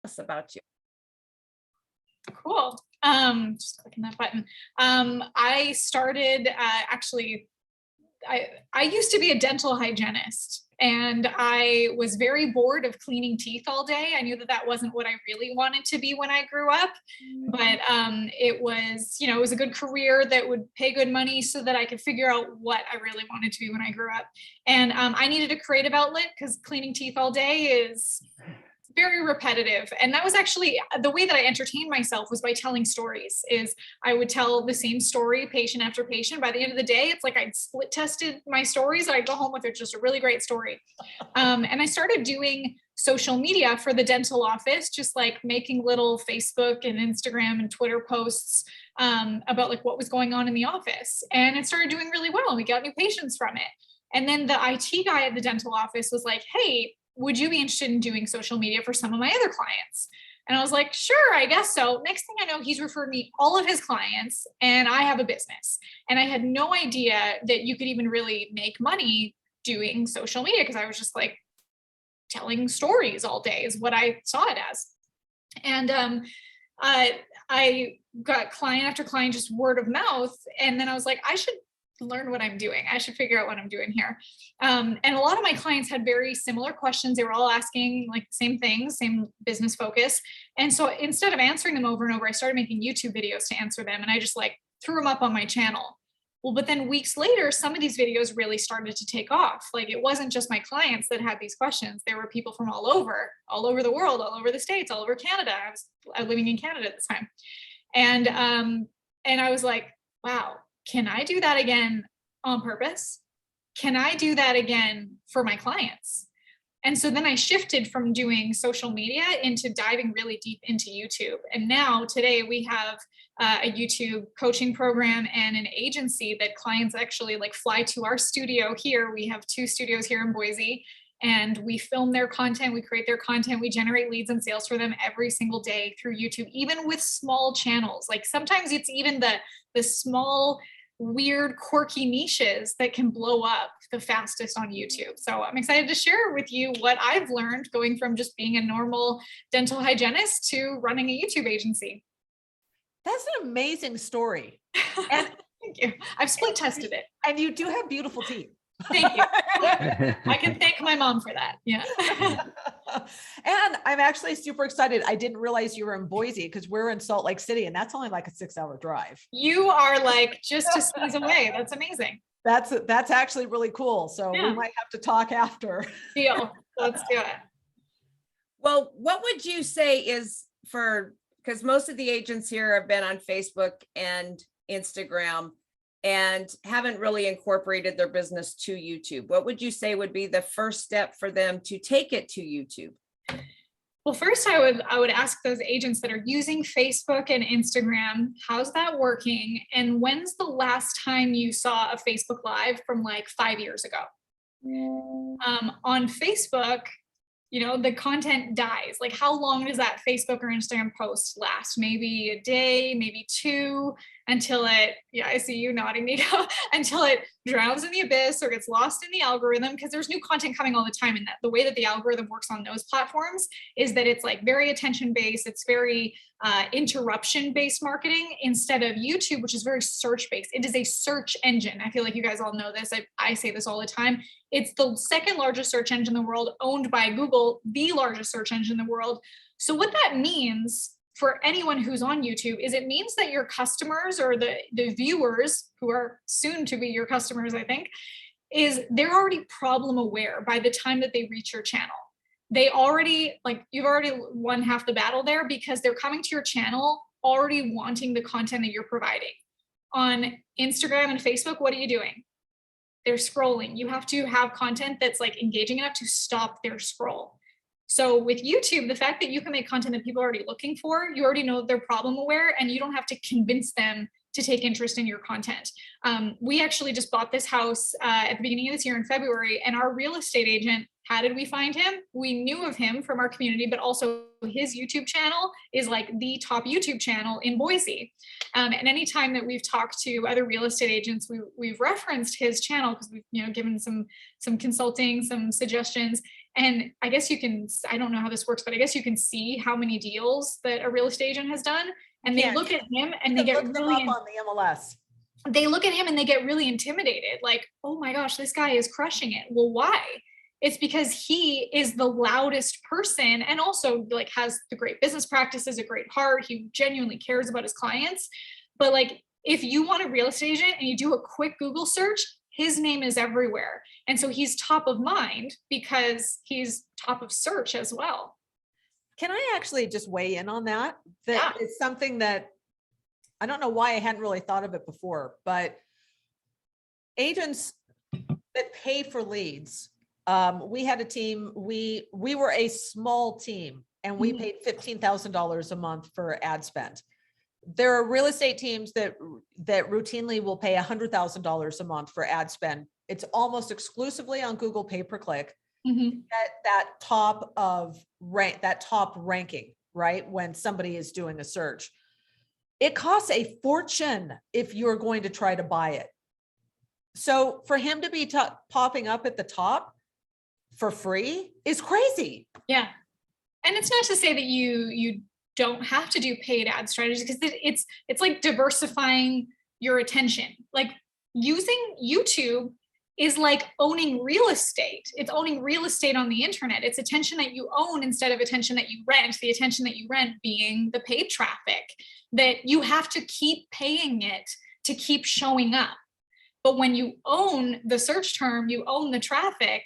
us about you. Cool. Just clicking that button. I started actually, I used to be a dental hygienist, and I was very bored of cleaning teeth all day. I knew that that wasn't what I really wanted to be when I grew up, but it was, you know, it was a good career that would pay good money so that I could figure out what I really wanted to be when I grew up. And I needed a creative outlet because cleaning teeth all day is very repetitive. And that was actually the way that I entertained myself, was by telling stories. Is I would tell the same story patient after patient. By the end of the day, it's like I'd split tested my stories. I'd go home with just a really great story. And I started doing social media for the dental office, just like making little Facebook and Instagram and Twitter posts about like what was going on in the office. And it started doing really well. We got new patients from it. And then the IT guy at the dental office was like, hey, would you be interested in doing social media for some of my other clients? And I was like, sure, I guess so. Next thing I know, he's referred me all of his clients, and I have a business. And I had no idea that you could even really make money doing social media, because I was just like telling stories all day is what I saw it as. And I got client after client, just word of mouth. And then I was like, I should learn what I'm doing. I should figure out what I'm doing here. And a lot of my clients had very similar questions. They were all asking like the same things, same business focus. And so instead of answering them over and over, I started making YouTube videos to answer them. And I just like threw them up on my channel. Well, but then weeks later, some of these videos really started to take off. Like it wasn't just my clients that had these questions. There were people from all over the world, all over the States, all over Canada. I was living in Canada at this time. And I was like, wow, can I do that again on purpose? Can I do that again for my clients? And so then I shifted from doing social media into diving really deep into YouTube. And now today we have a YouTube coaching program and an agency that clients actually like fly to our studio here. We have 2 studios here in Boise, and we film their content, we create their content, we generate leads and sales for them every single day through YouTube, even with small channels. Like sometimes it's even the small, weird, quirky niches that can blow up the fastest on YouTube. So I'm excited to share with you what I've learned going from just being a normal dental hygienist to running a YouTube agency. That's an amazing story. And thank you. I've split tested it. And you do have beautiful teeth. Thank you. I can thank my mom for that. Yeah. And I'm actually super excited. I didn't realize you were in Boise, because we're in Salt Lake City, and that's only like a 6-hour drive. You are like just a squeeze away. That's amazing. That's actually really cool. So yeah. We might have to talk after. Deal. Let's do it. Well, what would you say is because most of the agents here have been on Facebook and Instagram and haven't really incorporated their business to YouTube. What would you say would be the first step for them to take it to YouTube? Well, first I would ask those agents that are using Facebook and Instagram, how's that working? And when's the last time you saw a Facebook Live from like 5 years ago? On Facebook, you know, the content dies. Like how long does that Facebook or Instagram post last? Maybe a day, maybe 2, until it, yeah, I see you nodding, Nico, until it drowns in the abyss or gets lost in the algorithm, because there's new content coming all the time. And that the way that the algorithm works on those platforms is that it's like very attention based. It's very interruption based marketing, instead of YouTube, which is very search based. It is a search engine. I feel like you guys all know this. I say this all the time. It's the second largest search engine in the world, owned by Google, the largest search engine in the world. So what that means for anyone who's on YouTube is it means that your customers, or the viewers who are soon to be your customers, I think, is they're already problem aware by the time that they reach your channel. They already, like, you've already won half the battle there, because they're coming to your channel already wanting the content that you're providing. On Instagram and Facebook, what are you doing? They're scrolling. You have to have content that's like engaging enough to stop their scroll. So with YouTube, the fact that you can make content that people are already looking for, you already know they're problem aware, and you don't have to convince them to take interest in your content. We actually just bought this house at the beginning of this year in February, and our real estate agent, how did we find him? We knew of him from our community, but also his YouTube channel is like the top YouTube channel in Boise. And anytime that we've talked to other real estate agents, we've referenced his channel because we've, you know, given some consulting, some suggestions. And I guess you can, I don't know how this works, but I guess you can see how many deals that a real estate agent has done. And they look at him and they get really up on the MLS. They look at him and they get really intimidated. Like, oh my gosh, this guy is crushing it. Well, why? It's because he is the loudest person and also like has the great business practices, a great heart. He genuinely cares about his clients. But like, if you want a real estate agent and you do a quick Google search, his name is everywhere. And so he's top of mind because he's top of search as well. Can I actually just weigh in on that? That is something that I don't know why I hadn't really thought of it before, but agents that pay for leads, we had a team, we were a small team and we paid $15,000 a month for ad spend. There are real estate teams that routinely will pay $100,000 a month for ad spend. It's almost exclusively on Google pay-per-click. That top ranking, right? When somebody is doing a search, it costs a fortune if you're going to try to buy it. So for him to be popping up at the top for free is crazy. Yeah. And it's not to say that you don't have to do paid ad strategies, because it's like diversifying your attention. Like using YouTube is like owning real estate. It's owning real estate on the internet. It's attention that you own instead of attention that you rent, the attention that you rent being the paid traffic that you have to keep paying it to keep showing up. But when you own the search term, you own the traffic,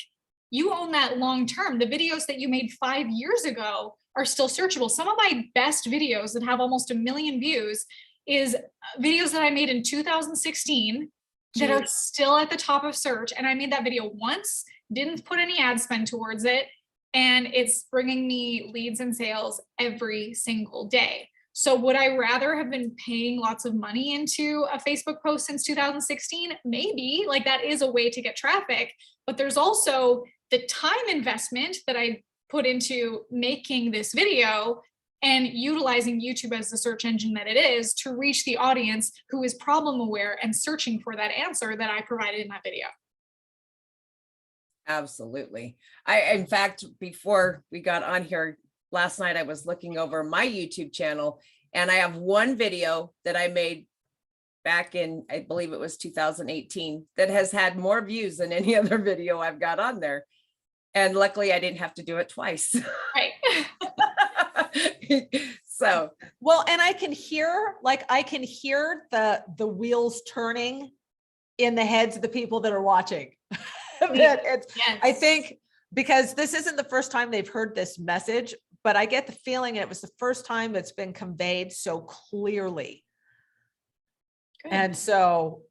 you own that long term. The videos that you made 5 years ago are still searchable. Some of my best videos that have almost 1 million views is videos that I made in 2016 that are still at the top of search. And I made that video once, didn't put any ad spend towards it. And it's bringing me leads and sales every single day. So would I rather have been paying lots of money into a Facebook post since 2016? Maybe, like that is a way to get traffic, but there's also the time investment that I put into making this video and utilizing YouTube as the search engine that it is to reach the audience who is problem aware and searching for that answer that I provided in that video. Absolutely. In fact, before we got on here last night, I was looking over my YouTube channel and I have one video that I made back in, I believe it was 2018, that has had more views than any other video I've got on there. And luckily I didn't have to do it twice. Right. So, well, and I can hear the wheels turning in the heads of the people that are watching. Yes. I think because this isn't the first time they've heard this message, but I get the feeling it was the first time it's been conveyed so clearly. Good. And so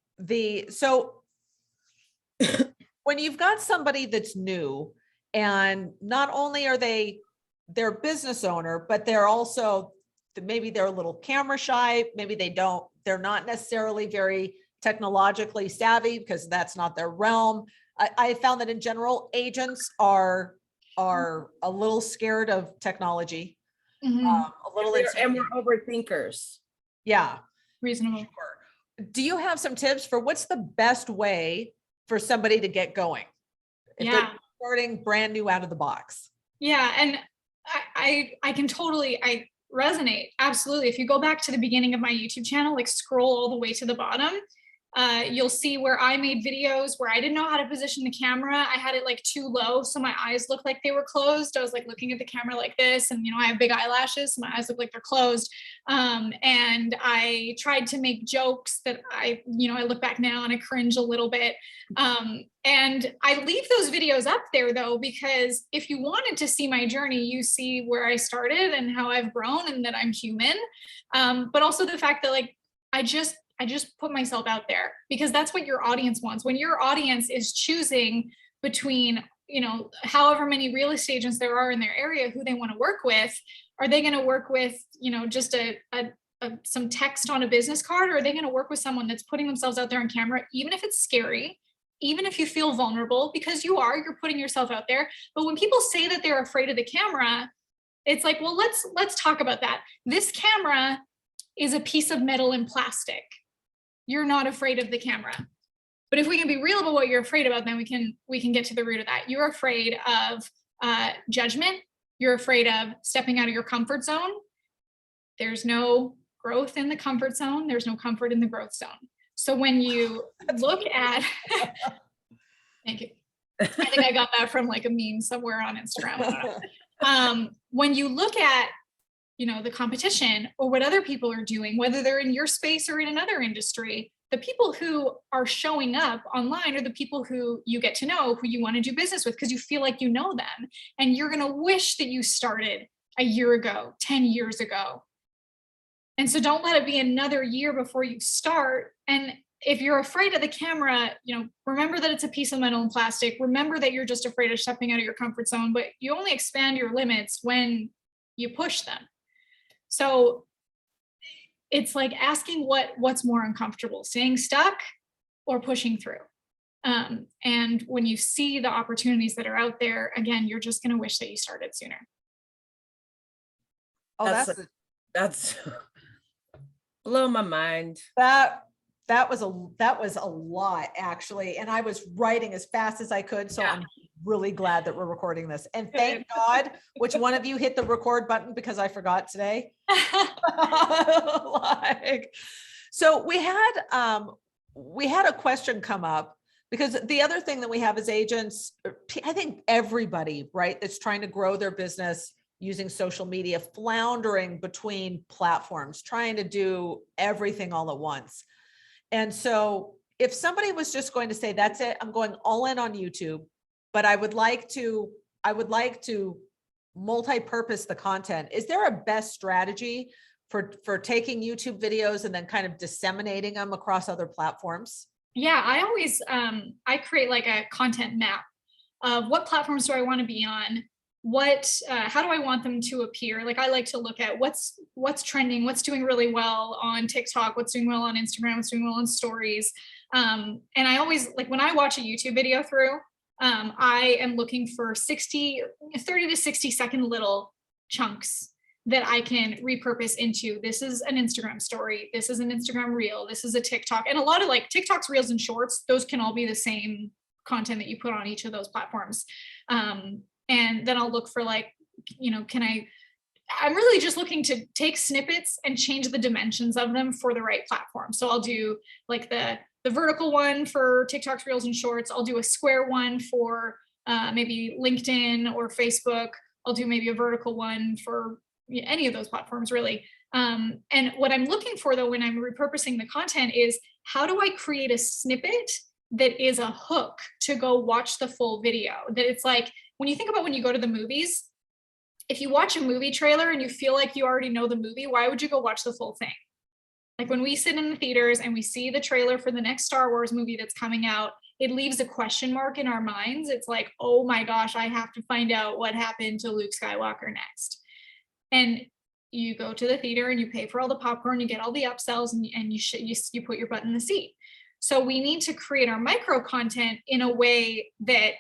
when you've got somebody that's new, and not only are they're a business owner, but they're also, maybe they're a little camera shy, maybe they're not necessarily very technologically savvy because that's not their realm. I found that in general, agents are a little scared of technology, a little, and we're overthinkers. Yeah. Reasonable. Sure. Do you have some tips for what's the best way for somebody to get going? If they're starting brand new out of the box. Yeah. And I can totally, I resonate. Absolutely. If you go back to the beginning of my YouTube channel, like scroll all the way to the bottom, you'll see where I made videos where I didn't know how to position the camera. I had it like too low, so my eyes looked like they were closed. I was like looking at the camera like this, and I have big eyelashes, so my eyes look like they're closed. And I tried to make jokes that I look back now and I cringe a little bit. And I leave those videos up there though, because if you wanted to see my journey, you see where I started and how I've grown and that I'm human. But also the fact that like, I just put myself out there because that's what your audience wants. When your audience is choosing between, however many real estate agents there are in their area, who they want to work with, are they going to work with, just a some text on a business card, or are they going to work with someone that's putting themselves out there on camera, even if it's scary, even if you feel vulnerable, because you're putting yourself out there. But when people say that they're afraid of the camera, it's like, well, let's talk about that. This camera is a piece of metal and plastic. You're not afraid of the camera. But if we can be real about what you're afraid about, then we can get to the root of that. You're afraid of judgment. You're afraid of stepping out of your comfort zone. There's no growth in the comfort zone. There's no comfort in the growth zone. So when you look at, thank you. I think I got that from like a meme somewhere on Instagram. I don't know. When you look at, the competition or what other people are doing, whether they're in your space or in another industry, the people who are showing up online are the people who you get to know, who you want to do business with, because you feel like you know them. And you're going to wish that you started a year ago, 10 years ago. And so don't let it be another year before you start. And if you're afraid of the camera, remember that it's a piece of metal and plastic. Remember that you're just afraid of stepping out of your comfort zone, but you only expand your limits when you push them. So it's like asking what's more uncomfortable, staying stuck or pushing through. And when you see the opportunities that are out there, again, you're just going to wish that you started sooner. Oh, that's blow my mind. That was a lot, actually. And I was writing as fast as I could. So I'm really glad that we're recording this. And thank God, which one of you hit the record button, because I forgot today. So we had a question come up, because the other thing that we have as agents, I think everybody, right, that's trying to grow their business using social media, floundering between platforms, trying to do everything all at once. And so if somebody was just going to say, that's it, I'm going all in on YouTube, but I would like to multi-purpose the content. Is there a best strategy for taking YouTube videos and then kind of disseminating them across other platforms? Yeah, I always, I create like a content map of what platforms do I want to be on? How do I want them to appear? Like I like to look at what's trending, what's doing really well on TikTok, what's doing well on Instagram, what's doing well on stories. And I always, like when I watch a YouTube video through, I am looking for 30 to 60 second little chunks that I can repurpose into, this is an Instagram story, this is an Instagram reel, this is a TikTok. And a lot of like TikToks, reels, and shorts, those can all be the same content that you put on each of those platforms. And then I'll look for like, I'm really just looking to take snippets and change the dimensions of them for the right platform. So I'll do like the vertical one for TikToks, reels, and shorts. I'll do a square one for maybe LinkedIn or Facebook. I'll do maybe a vertical one for any of those platforms, really. And what I'm looking for, though, when I'm repurposing the content is, how do I create a snippet that is a hook to go watch the full video? That it's like, when you think about when you go to the movies, if you watch a movie trailer and you feel like you already know the movie, why would you go watch the full thing? Like when we sit in the theaters and we see the trailer for the next Star Wars movie that's coming out, it leaves a question mark in our minds. It's like, oh my gosh, I have to find out what happened to Luke Skywalker next. And you go to the theater and you pay for all the popcorn, you get all the upsells, and you put your butt in the seat. So we need to create our micro content in a way that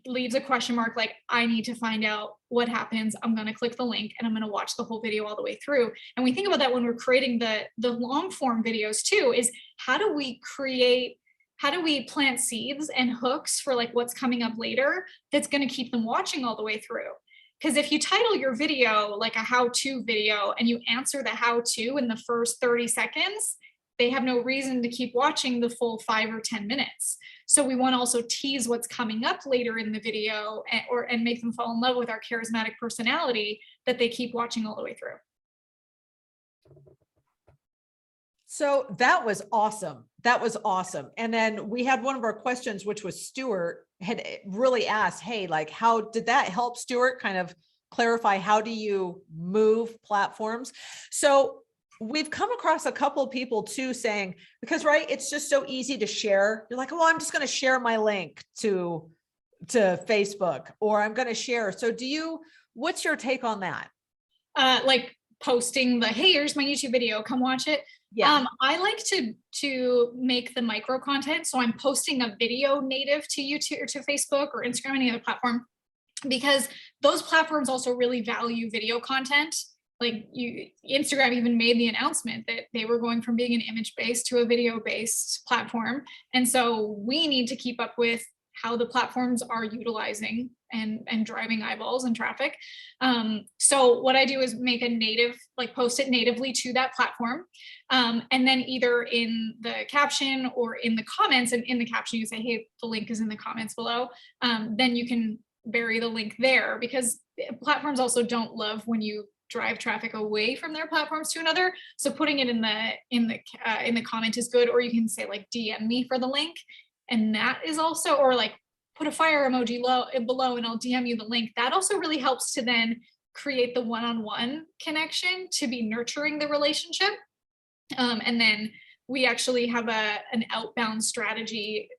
leaves a question mark, like, I need to find out what happens. I'm going to click the link and I'm going to watch the whole video all the way through. And we think about that when we're creating the long form videos too, is how do we plant seeds and hooks for like what's coming up later that's going to keep them watching all the way through? Because if you title your video like a how-to video and you answer the how-to in the first 30 seconds, they have no reason to keep watching the full 5 or 10 minutes. So we want to also tease what's coming up later in the video and make them fall in love with our charismatic personality, that they keep watching all the way through. So that was awesome. That was awesome. And then we had one of our questions, which was Stuart had really asked, hey, like, how did that help, Stuart, kind of clarify, how do you move platforms? So we've come across a couple of people too saying, because, right, it's just so easy to share. You're like, well, I'm just going to share my link to Facebook, or I'm going to share. So what's your take on that? Like posting the, hey, here's my YouTube video, come watch it. Yeah. I like to make the micro content. So I'm posting a video native to YouTube or to Facebook or Instagram, any other platform, because those platforms also really value video content. Like Instagram even made the announcement that they were going from being an image-based to a video-based platform. And so we need to keep up with how the platforms are utilizing and driving eyeballs and traffic. So what I do is make a native, like post it natively to that platform. And then either in the caption or in the comments, and in the caption you say, hey, the link is in the comments below. Then you can bury the link there, because platforms also don't love when you drive traffic away from their platforms to another. So putting it in the comment is good, or you can say like DM me for the link. And that is also, or like put a fire emoji below and I'll DM you the link. That also really helps to then create the one-on-one connection, to be nurturing the relationship. And then we actually have an outbound strategy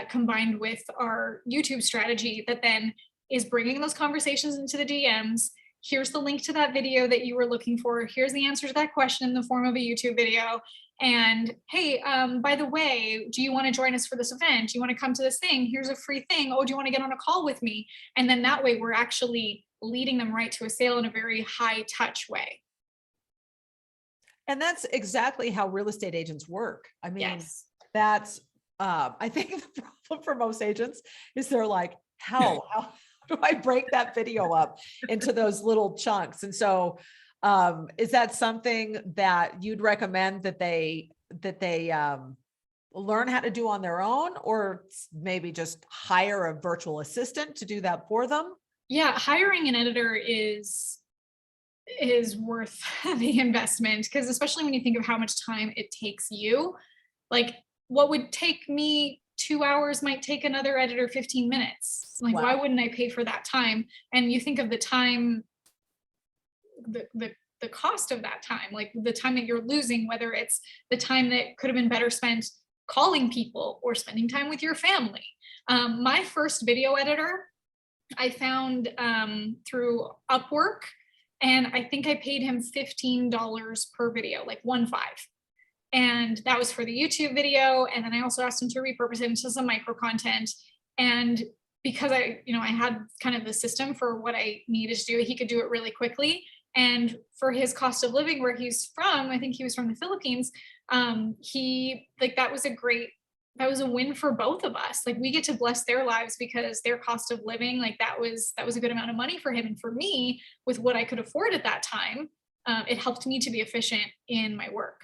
combined with our YouTube strategy that then is bringing those conversations into the DMs. Here's the link to that video that you were looking for. Here's the answer to that question in the form of a YouTube video. And hey, by the way, do you want to join us for this event? Do you want to come to this thing? Here's a free thing. Oh, do you want to get on a call with me? And then that way we're actually leading them right to a sale in a very high touch way. And that's exactly how real estate agents work. I mean, Yes. that's, I think the problem for most agents is they're like, how do I break that video up into those little chunks? And so, is that something that you'd recommend that they learn how to do on their own, or maybe just hire a virtual assistant to do that for them? Yeah, hiring an editor is worth the investment, because especially when you think of how much time it takes you, like what would take me 2 hours might take another editor 15 minutes. Like, Wow. why wouldn't I pay for that time? And you think of the time, the cost of that time, like the time that you're losing, whether it's the time that could have been better spent calling people or spending time with your family. My first video editor, I found through Upwork, and I think I paid him $15 per video, like 1.5. And that was for the YouTube video. And then I also asked him to repurpose it into some micro content. And because I had kind of the system for what I needed to do, he could do it really quickly. And for his cost of living where he's from, I think he was from the Philippines, that was a win for both of us. Like, we get to bless their lives because their cost of living, like that was a good amount of money for him. And for me, with what I could afford at that time, it helped me to be efficient in my work.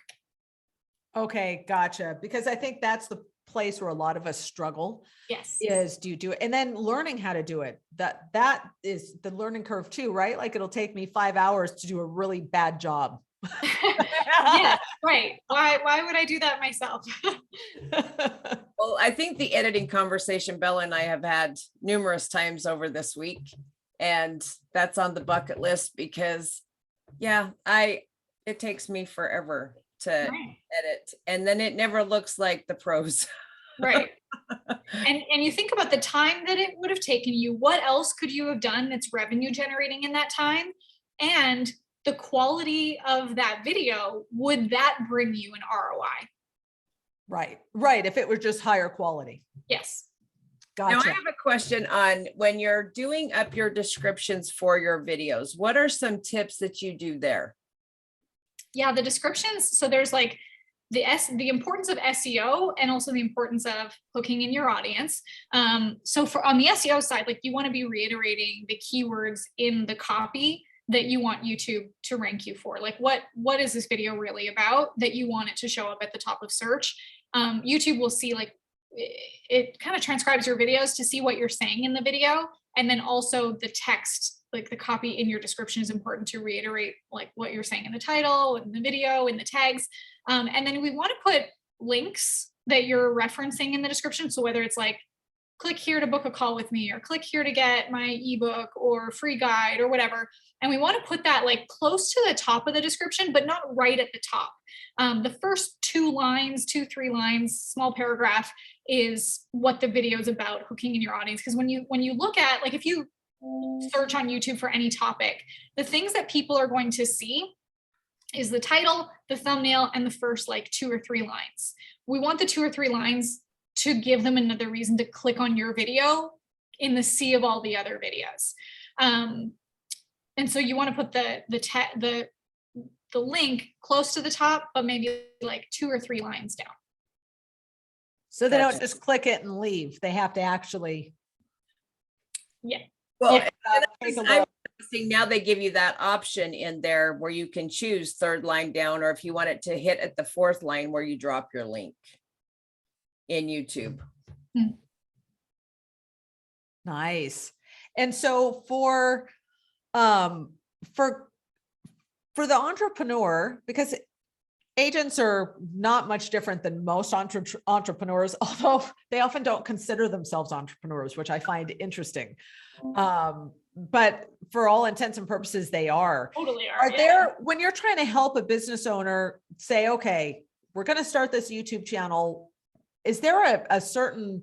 Okay, gotcha. Because I think that's the place where a lot of us struggle. Yes. Is do you do it? And then learning how to do it. That is the learning curve too, right? Like, it'll take me 5 hours to do a really bad job. Yeah, right. Why would I do that myself? Well, I think the editing conversation Bella and I have had numerous times over this week, and that's on the bucket list because it takes me forever to edit, and then it never looks like the pros. Right. And you think about the time that it would have taken you, what else could you have done that's revenue generating in that time? And the quality of that video, would that bring you an ROI? Right. If it were just higher quality. Yes. Gotcha. Now I have a question on when you're doing up your descriptions for your videos. What are some tips that you do there? Yeah, the descriptions. So there's like the importance of SEO, and also the importance of hooking in your audience. So on the SEO side, like, you want to be reiterating the keywords in the copy that you want YouTube to rank you for. Like, what is this video really about that you want it to show up at the top of search? YouTube will see, like, it kind of transcribes your videos to see what you're saying in the video. And then also the text, like the copy in your description, is important to reiterate like what you're saying in the title, in the video, in the tags. And then we want to put links that you're referencing in the description. So whether it's like, click here to book a call with me, or click here to get my ebook or free guide or whatever. And we want to put that like close to the top of the description, but not right at the top. The first 3 lines, small paragraph, is what the video is about, hooking in your audience. Because when you look at, like, if you search on YouTube for any topic, the things that people are going to see is the title, the thumbnail, and the first like 2 or 3 lines. We want the 2 or 3 lines to give them another reason to click on your video in the sea of all the other videos. And so you want to put the link close to the top, but maybe like 2 or 3 lines down. So they don't just click it and leave. They have to actually. Yeah. Well, Yeah, take a I'm look. noticing now they give you that option in there where you can choose 3rd line down, or if you want it to hit at the 4th line where you drop your link in YouTube. Nice. And so for the entrepreneur, because agents are not much different than most entrepreneurs, although they often don't consider themselves entrepreneurs, which I find interesting. But for all intents and purposes, they are. Totally Are there, when you're trying to help a business owner say, okay, we're going to start this YouTube channel, is there a certain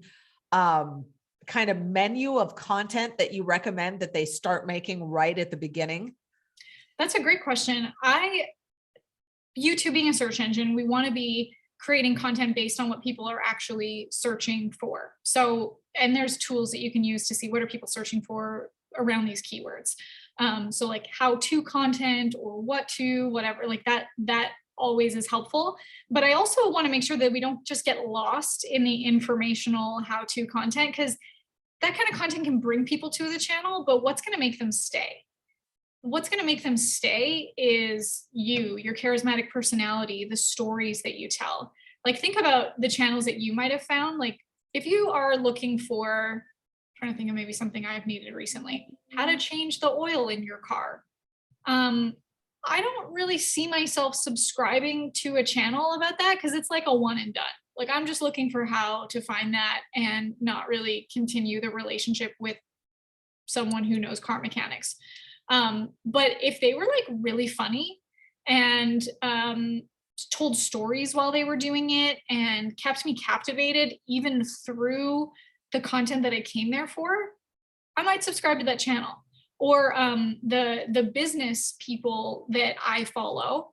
kind of menu of content that you recommend that they start making right at the beginning? That's a great question. YouTube being a search engine, we want to be creating content based on what people are actually searching for. So, and there's tools that you can use to see what are people searching for around these keywords. So like how-to content or what to, whatever, like that always is helpful. But I also want to make sure that we don't just get lost in the informational how-to content, because that kind of content can bring people to the channel, but what's going to make them stay? What's going to make them stay is your charismatic personality, the stories that you tell. Like, think about the channels that you might have found. Like, if you are looking for, I'm trying to think of maybe something I've needed recently, how to change the oil in your car. I don't really see myself subscribing to a channel about that, because it's like a one and done. Like, I'm just looking for how to find that and not really continue the relationship with someone who knows car mechanics. But if they were like really funny and told stories while they were doing it and kept me captivated even through the content that I came there for, I might subscribe to that channel. Or the business people that I follow,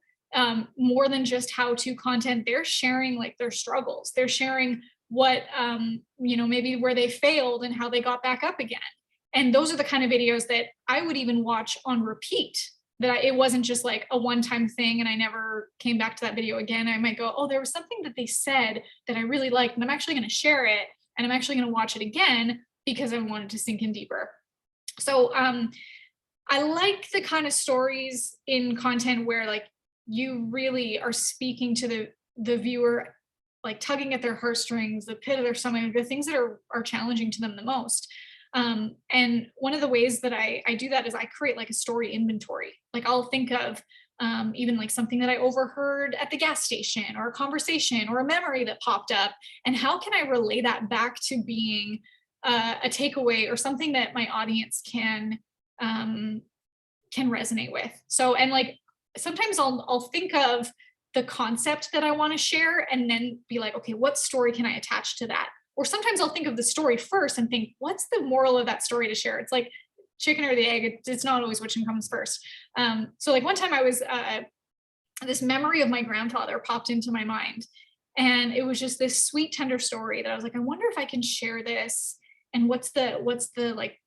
more than just how-to content, they're sharing like their struggles. They're sharing what, maybe where they failed and how they got back up again. And those are the kind of videos that I would even watch on repeat, it wasn't just like a one-time thing and I never came back to that video again. I might go, oh, there was something that they said that I really liked, and I'm actually going to share it, and I'm actually going to watch it again because I wanted to sink in deeper. So I like the kind of stories in content where like you really are speaking to the viewer, like tugging at their heartstrings, the pit of their stomach, the things that are challenging to them the most. And one of the ways that I do that is I create like a story inventory. Like, I'll think of even like something that I overheard at the gas station, or a conversation, or a memory that popped up, and how can I relay that back to being a takeaway or something that my audience can resonate with. So, and like sometimes I'll think of the concept that I want to share and then be like, okay, what story can I attach to that? Or sometimes I'll think of the story first and think, what's the moral of that story to share? It's like chicken or the egg. It's not always which one comes first. So like one time I was, this memory of my grandfather popped into my mind, and it was just this sweet, tender story that I was like, I wonder if I can share this, and what's the like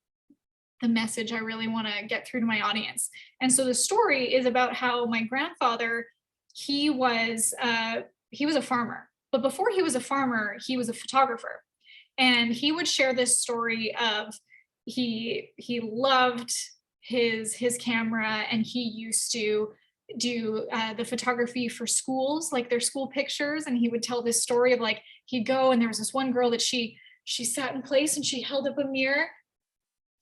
the message I really want to get through to my audience. And so the story is about how my grandfather, he was a farmer. But before he was a farmer, he was a photographer. And he would share this story of he loved his camera, and he used to do the photography for schools, like their school pictures. And he would tell this story of like, he'd go and there was this one girl that she sat in place and she held up a mirror.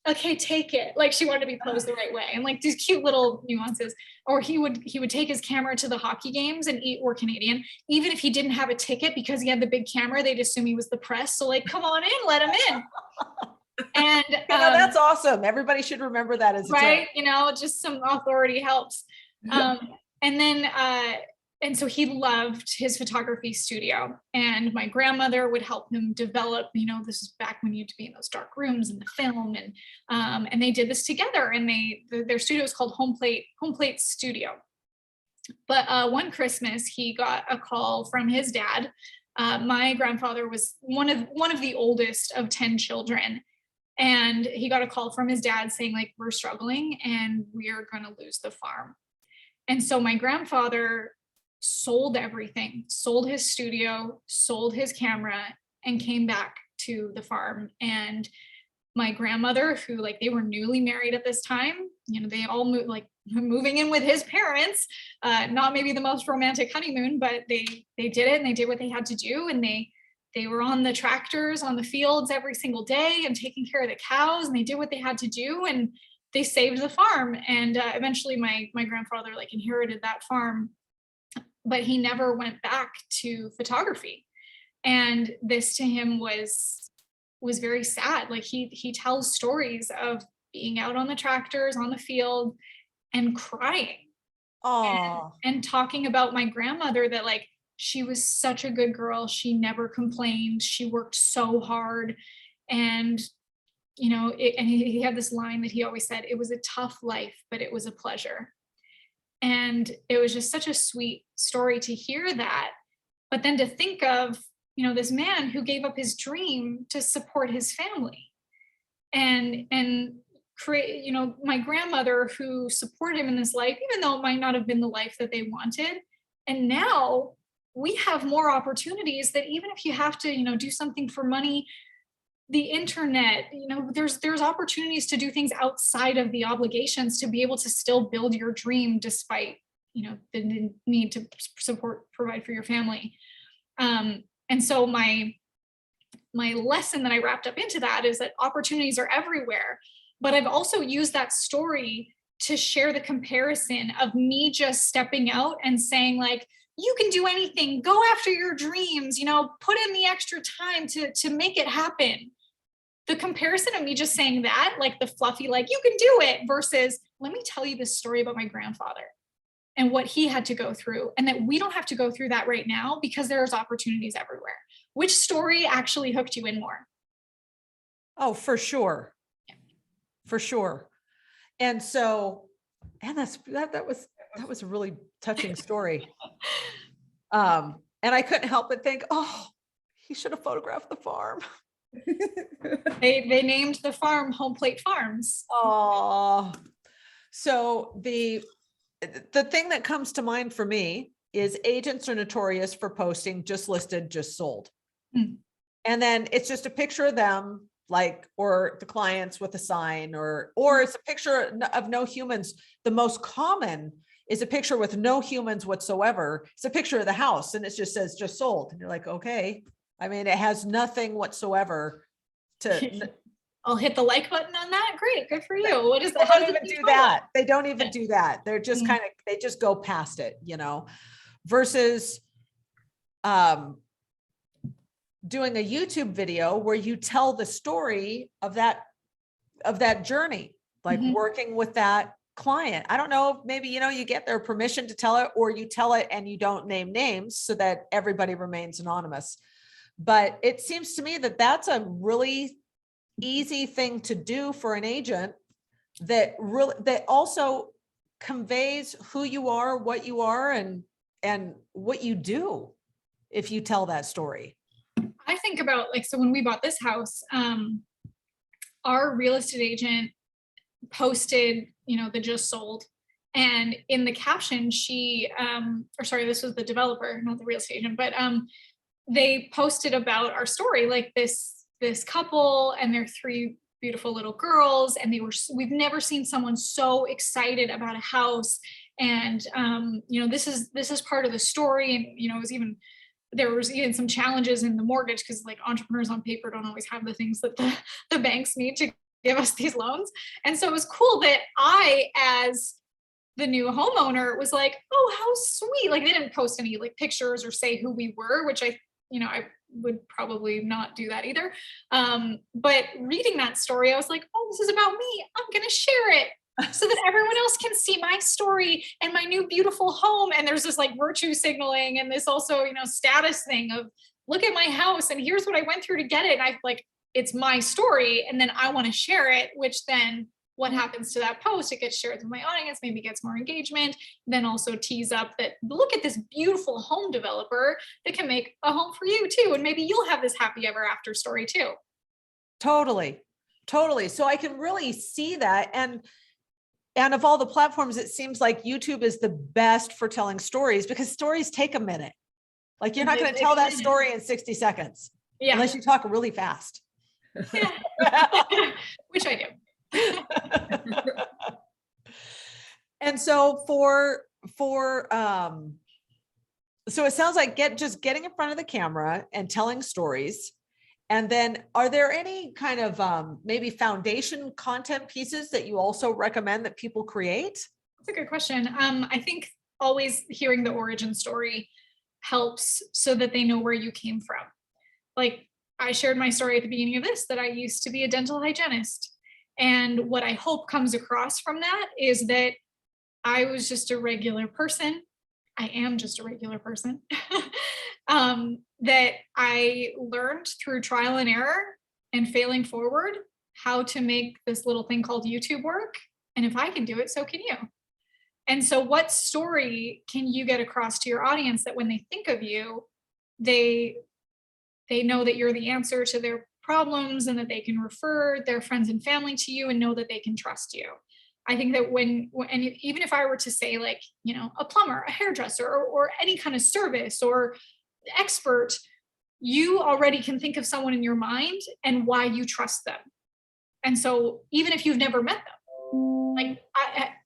Okay, take it. Like, she wanted to be posed the right way, and like these cute little nuances. Or he would take his camera to the hockey games, and we're Canadian. Even if he didn't have a ticket because he had the big camera, they'd assume he was the press. So like, come on in, let him in. And that's awesome. Everybody should remember that as a right. tip. Just some authority helps. And then and so he loved his photography studio, and my grandmother would help him develop, this is back when you had to be in those dark rooms and the film, and they did this together, and their studio is called Home Plate Studio. But one Christmas, he got a call from his dad. My grandfather was one of the oldest of 10 children. And he got a call from his dad saying, like, we're struggling and we're going to lose the farm. And so my grandfather sold everything, sold his studio, sold his camera, and came back to the farm. And my grandmother, who, like, they were newly married at this time, they all moved, like, moving in with his parents, not maybe the most romantic honeymoon, but they did it, and they did what they had to do. And they were on the tractors on the fields every single day and taking care of the cows, and they did what they had to do, and they saved the farm. And eventually my grandfather, like, inherited that farm, but he never went back to photography. And this to him was very sad. Like, he tells stories of being out on the tractors on the field and crying. And talking about my grandmother, that, like, she was such a good girl. She never complained. She worked so hard. And, and he had this line that he always said, it was a tough life, but it was a pleasure. And it was just such a sweet story to hear that. But then to think of, this man who gave up his dream to support his family and create, my grandmother who supported him in this life, even though it might not have been the life that they wanted. And now we have more opportunities that even if you have to, do something for money, the internet, there's opportunities to do things outside of the obligations to be able to still build your dream despite, the need to provide for your family. And so my lesson that I wrapped up into that is that opportunities are everywhere. But I've also used that story to share the comparison of me just stepping out and saying, like, you can do anything, go after your dreams, put in the extra time to make it happen. The comparison of me just saying that, like the fluffy, like, you can do it, versus let me tell you this story about my grandfather and what he had to go through, and that we don't have to go through that right now because there's opportunities everywhere. Which story actually hooked you in more? Oh, for sure. Yeah. For sure. And so, and that was a really touching story. And I couldn't help but think, oh, he should have photographed the farm. They named the farm Home Plate Farms. Oh, so the thing that comes to mind for me is agents are notorious for posting just listed, just sold. Mm. And then it's just a picture of them, like, or the clients with a sign, or it's a picture of no humans. The most common is a picture with no humans whatsoever. It's a picture of the house and it just says just sold. And you're like, okay. I mean, it has nothing whatsoever to I'll hit the like button on that. Great. Good for you. What is that? They don't even do that. They don't even do that. They're just they just go past it, versus doing a YouTube video where you tell the story of that journey, like working with that client. I don't know, maybe, you get their permission to tell it, or you tell it and you don't name names so that everybody remains anonymous. But it seems to me that that's a really easy thing to do for an agent that also conveys who you are, what you are, and what you do if you tell that story. I think about, like, so when we bought this house, our real estate agent posted, the just sold, and in the caption, she, this was the developer, not the real estate agent, but they posted about our story, like this couple and their 3 beautiful little girls, and we've never seen someone so excited about a house, and this is part of the story, and there was even some challenges in the mortgage because, like, entrepreneurs on paper don't always have the things that the banks need to give us these loans. And so it was cool that I, as the new homeowner, was like, oh, how sweet. Like, they didn't post any, like, pictures or say who we were, which I would probably not do that either. But reading that story, I was like, oh, this is about me. I'm going to share it so that everyone else can see my story and my new beautiful home. And there's this, like, virtue signaling and this also, status thing of, look at my house and here's what I went through to get it. And I, like, it's my story. And then I want to share it, which then what happens to that post? It gets shared with my audience, maybe gets more engagement, then also tease up that look at this beautiful home developer that can make a home for you too. And maybe you'll have this happy ever after story too. Totally. Totally. So I can really see that. And of all the platforms, it seems like YouTube is the best for telling stories because stories take a minute. Like you're not going to tell that story in 60 seconds unless you talk really fast. Yeah. Which I do. And so so it sounds like just getting in front of the camera and telling stories. And then are there any kind of maybe foundation content pieces that you also recommend that people create? That's a good question. I think always hearing the origin story helps so that they know where you came from. Like I shared my story at the beginning of this, that I used to be a dental hygienist. And what I hope comes across from that is that I was just a regular person. I am just a regular person. That I learned through trial and error and failing forward how to make this little thing called YouTube work. And if I can do it, so can you. And so what story can you get across to your audience that when they think of you, they know that you're the answer to their problems and that they can refer their friends and family to you and know that they can trust you. I think that and even if I were to say like, you know, a plumber, a hairdresser, or any kind of service or expert, you already can think of someone in your mind and why you trust them. And so even if you've never met them, like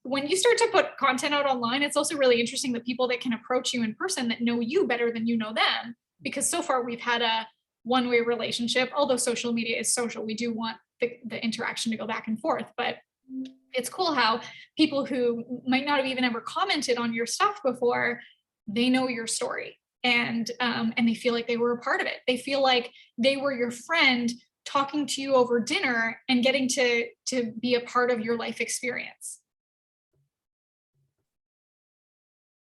when you start to put content out online, it's also really interesting the people that can approach you in person that know you better than you know them, because so far we've had a one-way relationship. Although social media is social, we do want the interaction to go back and forth, but it's cool how people who might not have even ever commented on your stuff before, they know your story and they feel like they were a part of it. They feel like they were your friend talking to you over dinner and getting to be a part of your life experience.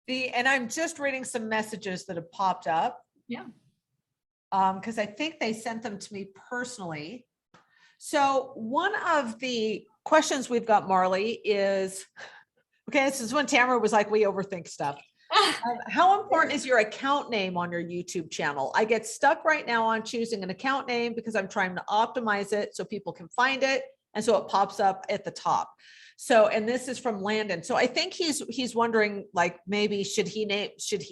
And I'm just reading some messages that have popped up. Yeah. Because I think they sent them to me personally. So one of the questions we've got, Marley, is, okay, this is when Tamra was like, we overthink stuff. How important is your account name on your YouTube channel? I get stuck right now on choosing an account name because I'm trying to optimize it so people can find it. And so it pops up at the top. So, and this is from Landon. So I think he's wondering, like, maybe should he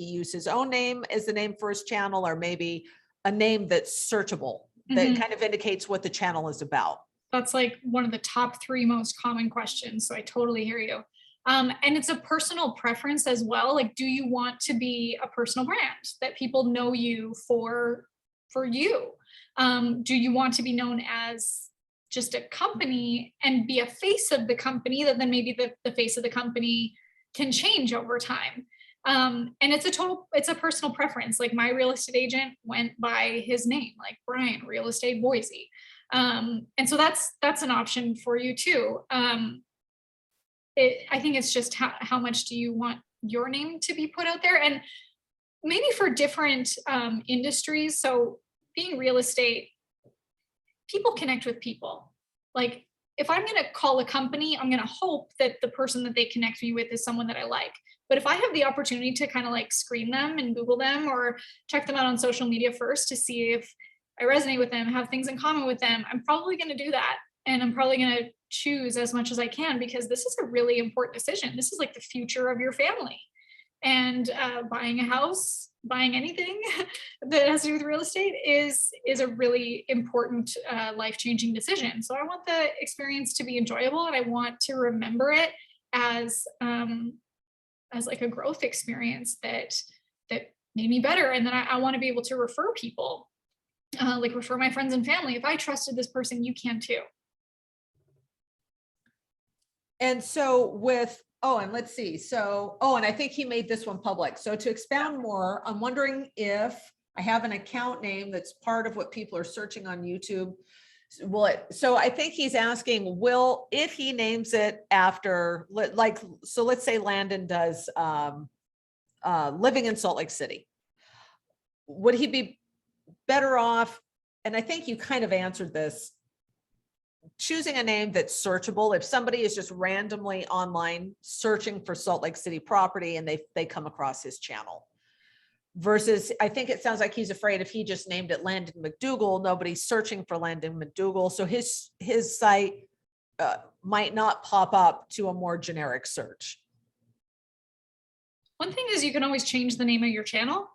use his own name as the name for his channel, or maybe a name that's searchable that kind of indicates what the channel is about? That's like one of the top 3 most common questions. So I totally hear you. And it's a personal preference as well. Like, do you want to be a personal brand that people know you for you? Do you want to be known as just a company and be a face of the company that then maybe the face of the company can change over time? And it's a personal preference. Like my real estate agent went by his name, like Brian, Real Estate Boise. And so that's an option for you too. I think it's just how much do you want your name to be put out there, and maybe for different industries. So being real estate, people connect with people. Like if I'm going to call a company, I'm going to hope that the person that they connect me with is someone that I like. But if I have the opportunity to kind of like screen them and Google them or check them out on social media first to see if I resonate with them, have things in common with them, I'm probably going to do that. And I'm probably going to choose as much as I can, because this is a really important decision. This is like the future of your family. And buying a house, buying anything that has to do with real estate is a really important life-changing decision. So I want the experience to be enjoyable, and I want to remember it as like a growth experience that made me better. And then I want to be able to refer people, like refer my friends and family. If I trusted this person, you can too. And so and let's see. So, and I think he made this one public. So to expound more, I'm wondering if I have an account name that's part of what people are searching on YouTube. So I think he's asking, if he names it after, so let's say Landon does living in Salt Lake City. Would he be better off? And I think you kind of answered this, choosing a name that's searchable. If somebody is just randomly online searching for Salt Lake City property and they come across his channel. Versus, I think it sounds like he's afraid if he just named it Landon McDougal, nobody's searching for Landon McDougal. So his site might not pop up to a more generic search. One thing is you can always change the name of your channel.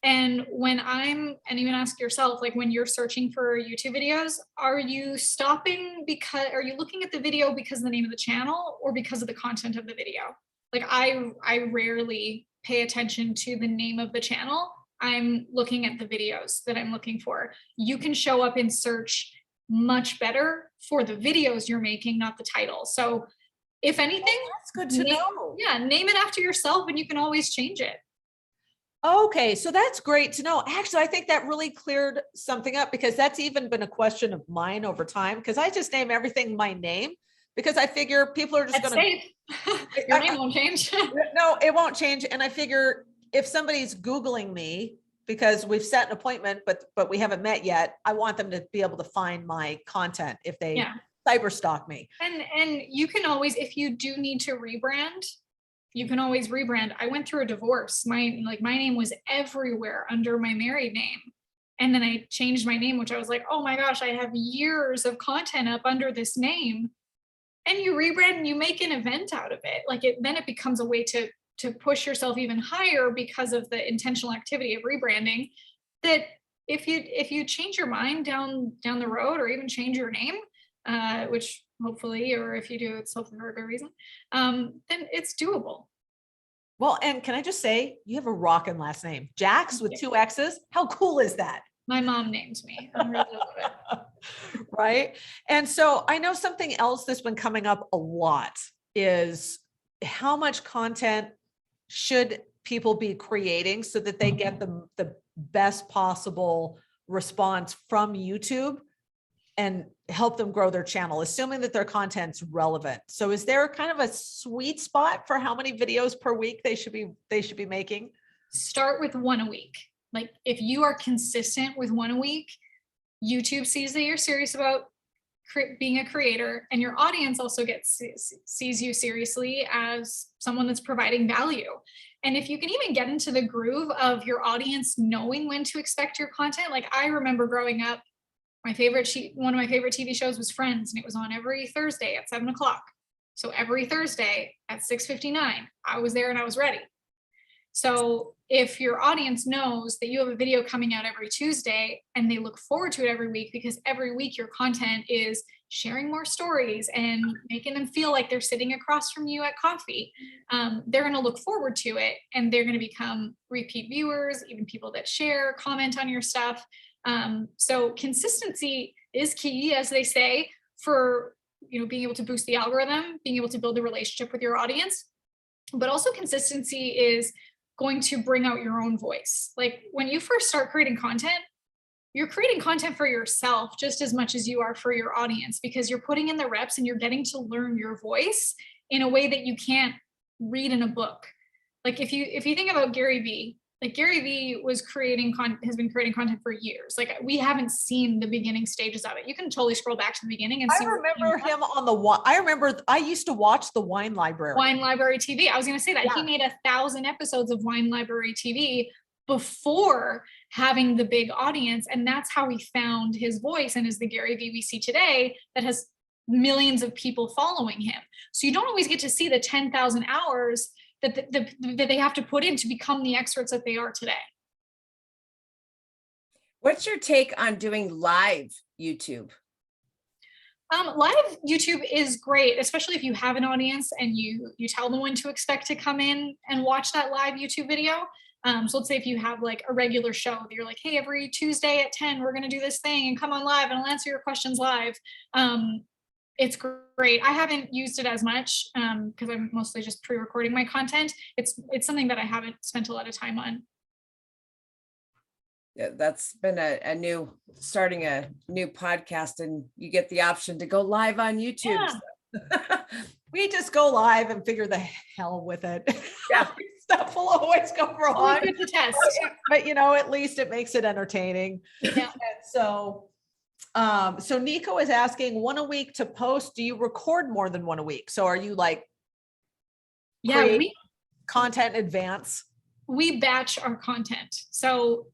And and even ask yourself, like when you're searching for YouTube videos, are you looking at the video because of the name of the channel or because of the content of the video? Like I rarely pay attention to the name of the channel. I'm looking at the videos that I'm looking for. You can show up in search much better for the videos you're making, not the title. So if anything, that's good to know. Yeah, name it after yourself and you can always change it. Okay, so that's great to know. Actually, I think that really cleared something up because that's even been a question of mine over time because I just name everything my name because I figure people are just going to your name won't change. No, it won't change. And I figure if somebody's Googling me because we've set an appointment, but we haven't met yet, I want them to be able to find my content if they cyber stalk me. And you can always, if you do need to rebrand, you can always rebrand. I went through a divorce. My name was everywhere under my married name. And then I changed my name, which I was like, oh my gosh, I have years of content up under this name. And you rebrand and you make an event out of it. Then it becomes a way to push yourself even higher because of the intentional activity of rebranding. That if you change your mind down the road or even change your name, which hopefully, or if you do it's hopefully for a good reason, then it's doable. Well, and can I just say, you have a rockin' last name, Jaxx with 2 X's. How cool is that? My mom named me. I'm really love it. Right. And so I know something else that's been coming up a lot is how much content should people be creating so that they get the best possible response from YouTube and help them grow their channel, assuming that their content's relevant. So is there kind of a sweet spot for how many videos per week they should be making? Start with 1 a week. Like if you are consistent with 1 a week, YouTube sees that you're serious about being a creator, and your audience also sees you seriously as someone that's providing value. And if you can even get into the groove of your audience knowing when to expect your content, like I remember growing up, one of my favorite TV shows was Friends, and it was on every Thursday at 7 o'clock. So every Thursday at 6:59, I was there and I was ready. So if your audience knows that you have a video coming out every Tuesday and they look forward to it every week, because every week your content is sharing more stories and making them feel like they're sitting across from you at coffee, they're going to look forward to it and they're going to become repeat viewers, even people that share, comment on your stuff. So consistency is key, as they say, for being able to boost the algorithm, being able to build a relationship with your audience. But also consistency is going to bring out your own voice. Like when you first start creating content, you're creating content for yourself just as much as you are for your audience, because you're putting in the reps and you're getting to learn your voice in a way that you can't read in a book. Like if you think about Gary Vee, like Gary Vee has been creating content for years. Like we haven't seen the beginning stages of it. You can totally scroll back to the beginning and see. I remember him on I used to watch the Wine Library. Wine Library TV. I was going to say that he made 1,000 episodes of Wine Library TV before having the big audience. And that's how he found his voice and is the Gary Vee we see today that has millions of people following him. So you don't always get to see the 10,000 hours that they have to put in to become the experts that they are today. What's your take on doing live YouTube? Live YouTube is great, especially if you have an audience and you tell them when to expect to come in and watch that live YouTube video. So let's say if you have like a regular show that you're like, hey, every Tuesday at 10, we're going to do this thing and come on live and I'll answer your questions live. It's great. I haven't used it as much because I'm mostly just pre-recording my content. It's something that I haven't spent a lot of time on. Yeah, that's been starting a new podcast, and you get the option to go live on YouTube. Yeah. So. We just go live and figure the hell with it. Yeah. Stuff will always go wrong. Good to test. But at least it makes it entertaining. Yeah. And so So Nico is asking 1 a week to post. Do you record more than 1 a week? So are you like, Yeah, create content in advance? we batch our content. So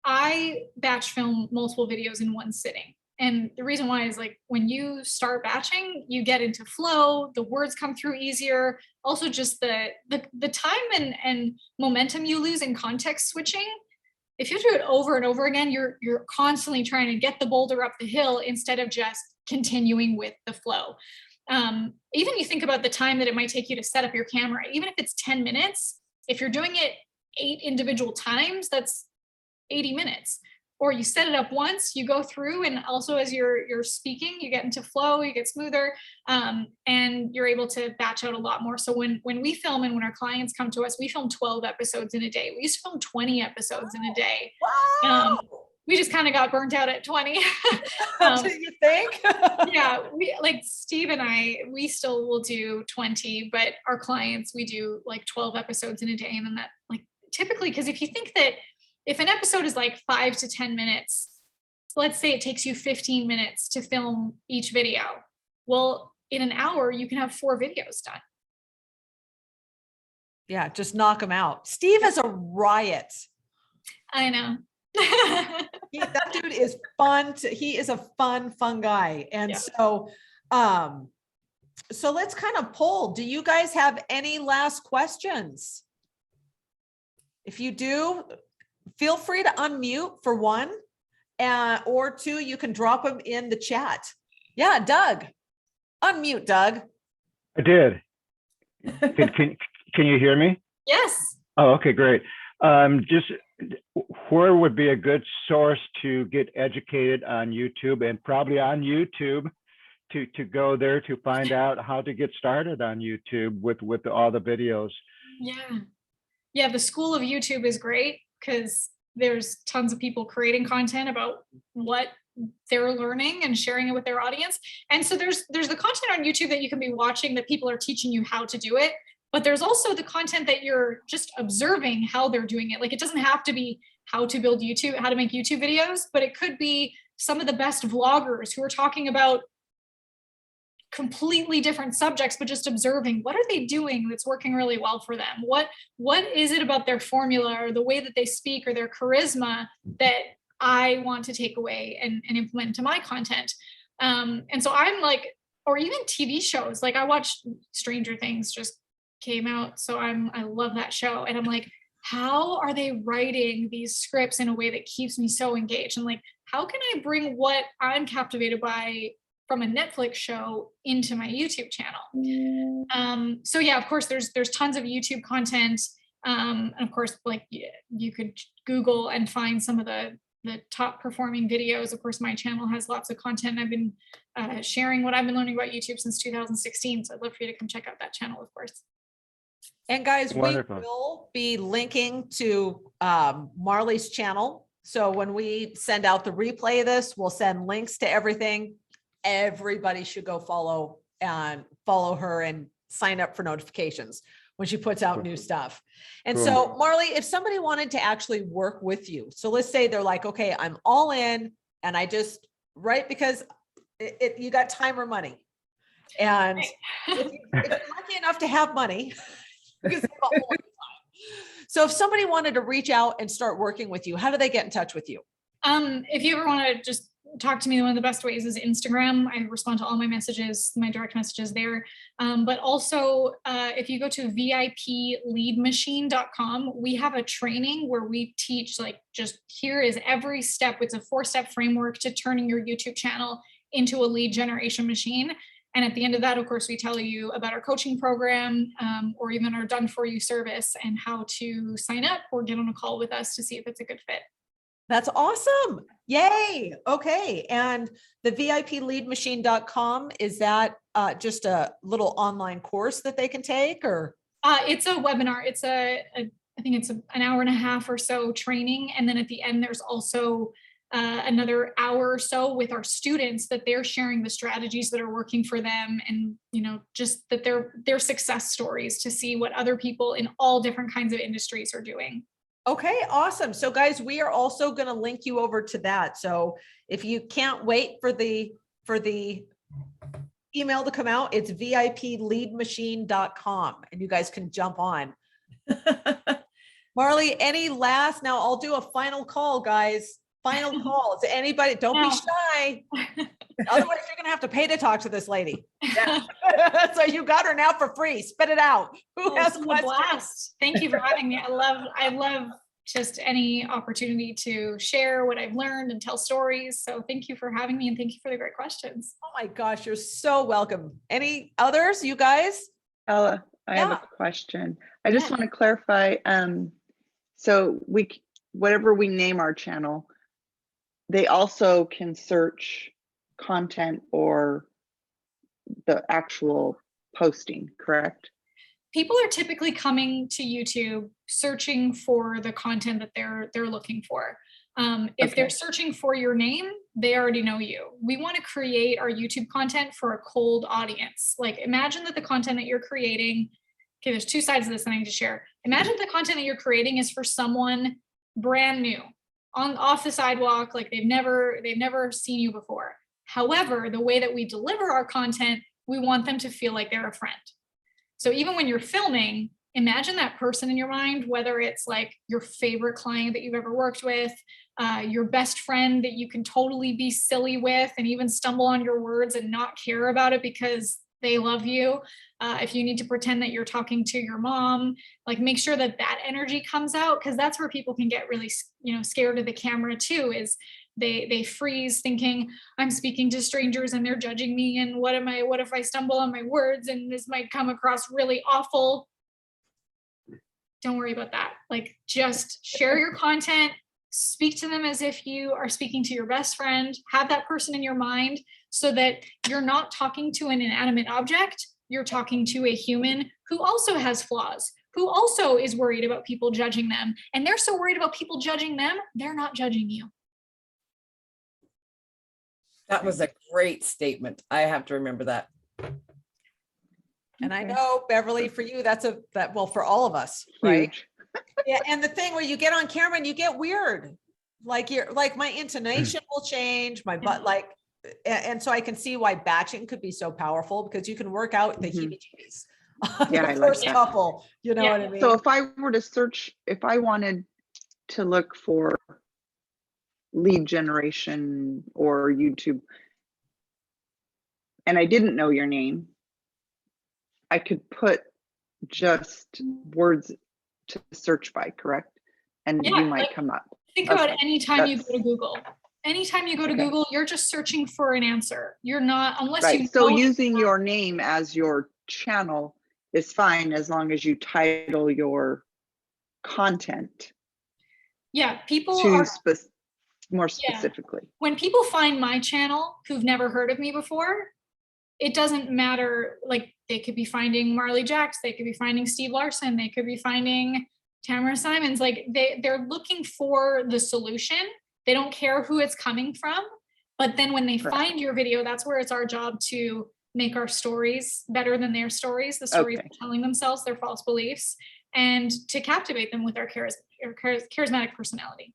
I batch film multiple videos in one sitting. And the reason why is like when you start batching, you get into flow, the words come through easier. Also just the time and momentum you lose in context switching. If you do it over and over again, you're constantly trying to get the boulder up the hill instead of just continuing with the flow. Even you think about the time that it might take you to set up your camera, even if it's 10 minutes, if you're doing it 8 individual times, that's 80 minutes. Or you set it up once, you go through, and also as you're speaking, you get into flow, you get smoother, and you're able to batch out a lot more. So when we film and when our clients come to us, we film 12 episodes in a day. We used to film 20 episodes in a day. Wow. We just kind of got burnt out at 20. Do you think? Yeah, we like Steve and we still will do 20, but our clients, we do like 12 episodes in a day. And then that like typically, because if you think that if an episode is like 5 to 10 minutes, let's say it takes you 15 minutes to film each video. Well, in an hour, you can have 4 videos done. Yeah, just knock them out. Steve is a riot. I know. That dude is fun. He is a fun guy. And so let's kind of poll. Do you guys have any last questions? If you do, feel free to unmute for 1, or 2, you can drop them in the chat. Yeah, Doug, unmute, Doug. I did. Can you hear me? Yes. Oh, okay, great. Just where would be a good source to get educated on YouTube, and probably on YouTube to go there to find out how to get started on YouTube with all the videos? Yeah, the school of YouTube is great because there's tons of people creating content about what they're learning and sharing it with their audience. And so there's the content on YouTube that you can be watching that people are teaching you how to do it. But there's also the content that you're just observing how they're doing it. Like it doesn't have to be how to build YouTube, how to make YouTube videos, but it could be some of the best vloggers who are talking about completely different subjects, but just observing what are they doing that's working really well for them? What is it about their formula or the way that they speak or their charisma that I want to take away and implement into my content? And so I'm like, or even TV shows, like I watched Stranger Things just came out. So I love that show. And I'm like, how are they writing these scripts in a way that keeps me so engaged? And like, how can I bring what I'm captivated by from a Netflix show into my YouTube channel? So yeah, of course, there's tons of YouTube content. And of course, like you could Google and find some of the top performing videos. Of course, my channel has lots of content. I've been sharing what I've been learning about YouTube since 2016. So I'd love for you to come check out that channel, of course. And guys, Wonderful. we will be linking to Marley's channel. So when we send out the replay of this, we'll send links to everything. Everybody should go follow her and sign up for notifications when she puts out new stuff. And Cool. so Marley, if somebody wanted to actually work with you, so let's say they're like, okay, I'm all in and I just, right? Because you got time or money. And if you're lucky enough to have money, because they have a whole lot of time. So if somebody wanted to reach out and start working with you, how do they get in touch with you? If you ever want to just talk to me, one of the best ways is Instagram. I respond to all my messages, my direct messages there. But also, if you go to VIPleadmachine.com, we have a training where we teach, like, just here is every step. It's a 4-step framework to turning your YouTube channel into a lead generation machine. And at the end of that, of course, we tell you about our coaching program, or even our done for you service and how to sign up or get on a call with us to see if it's a good fit. That's awesome. Yay. Okay. And the VIPleadmachine.com, is that just a little online course that they can take, or? It's a webinar. It's I think it's an hour and a half or so training. And then at the end, there's also another hour or so with our students that they're sharing the strategies that are working for them, and just that their success stories to see what other people in all different kinds of industries are doing. Okay, awesome. So guys, we are also going to link you over to that. So if you can't wait for the email to come out, it's vipleadmachine.com and you guys can jump on. Marley, any last, now I'll do a final call, guys. Final call. Is anybody, don't be shy. Otherwise you're going to have to pay to talk to this lady. Yeah. So you got her now for free. Spit it out. Who has It's been a questions? blast. Thank you for having me. I love just any opportunity to share what I've learned and tell stories. So thank you for having me and thank you for the great questions. Oh my gosh, you're so welcome. Any others, you guys? Ella, I have a question. I just want to clarify. So whatever we name our channel, they also can search content or the actual posting, correct? People are typically coming to YouTube searching for the content that they're looking for. If they're searching for your name, they already know you. We want to create our YouTube content for a cold audience. Like imagine that the content that you're creating, okay, there's two sides of this that I need to share. Imagine the content that you're creating is for someone brand new off the sidewalk, like they've never seen you before. However, the way that we deliver our content, we want them to feel like they're a friend. So even when you're filming, imagine that person in your mind, whether it's like your favorite client that you've ever worked with, your best friend that you can totally be silly with and even stumble on your words and not care about it because they love you. If you need to pretend that you're talking to your mom, like make sure that that energy comes out, because that's where people can get really, scared of the camera too, is they freeze thinking I'm speaking to strangers and they're judging me. And what if I stumble on my words and this might come across really awful? Don't worry about that. Like just share your content, speak to them as if you are speaking to your best friend, have that person in your mind so that you're not talking to an inanimate object, you're talking to a human who also has flaws, who also is worried about people judging them. And they're so worried about people judging them, they're not judging you. That was a great statement. I have to remember that. And I know, Beverly, for you, well, for all of us, right? Huge. Yeah. And the thing where you get on camera and you get weird, like my intonation will change, my butt, and so I can see why batching could be so powerful because you can work out the heebie-jeebies. Yeah, the I like first that. couple, you know what I mean? So if I were to search, if I wanted to look for lead generation or YouTube, and I didn't know your name, I could put just words to search by, correct? And you might come up. Think about anytime you go to Google. Anytime you go to Google, you're just searching for an answer. You're not, unless you know. So using your name as your channel is fine as long as you title your content. Yeah, people to are more specifically. When people find my channel who've never heard of me before, it doesn't matter. Like they could be finding Marley Jaxx, they could be finding Steve Larson, they could be finding Tamra Simons. Like they're looking for the solution. They don't care who it's coming from. But then when they find your video, that's where it's our job to make our stories better than their stories, the stories they're telling themselves, their false beliefs, and to captivate them with our charismatic personality.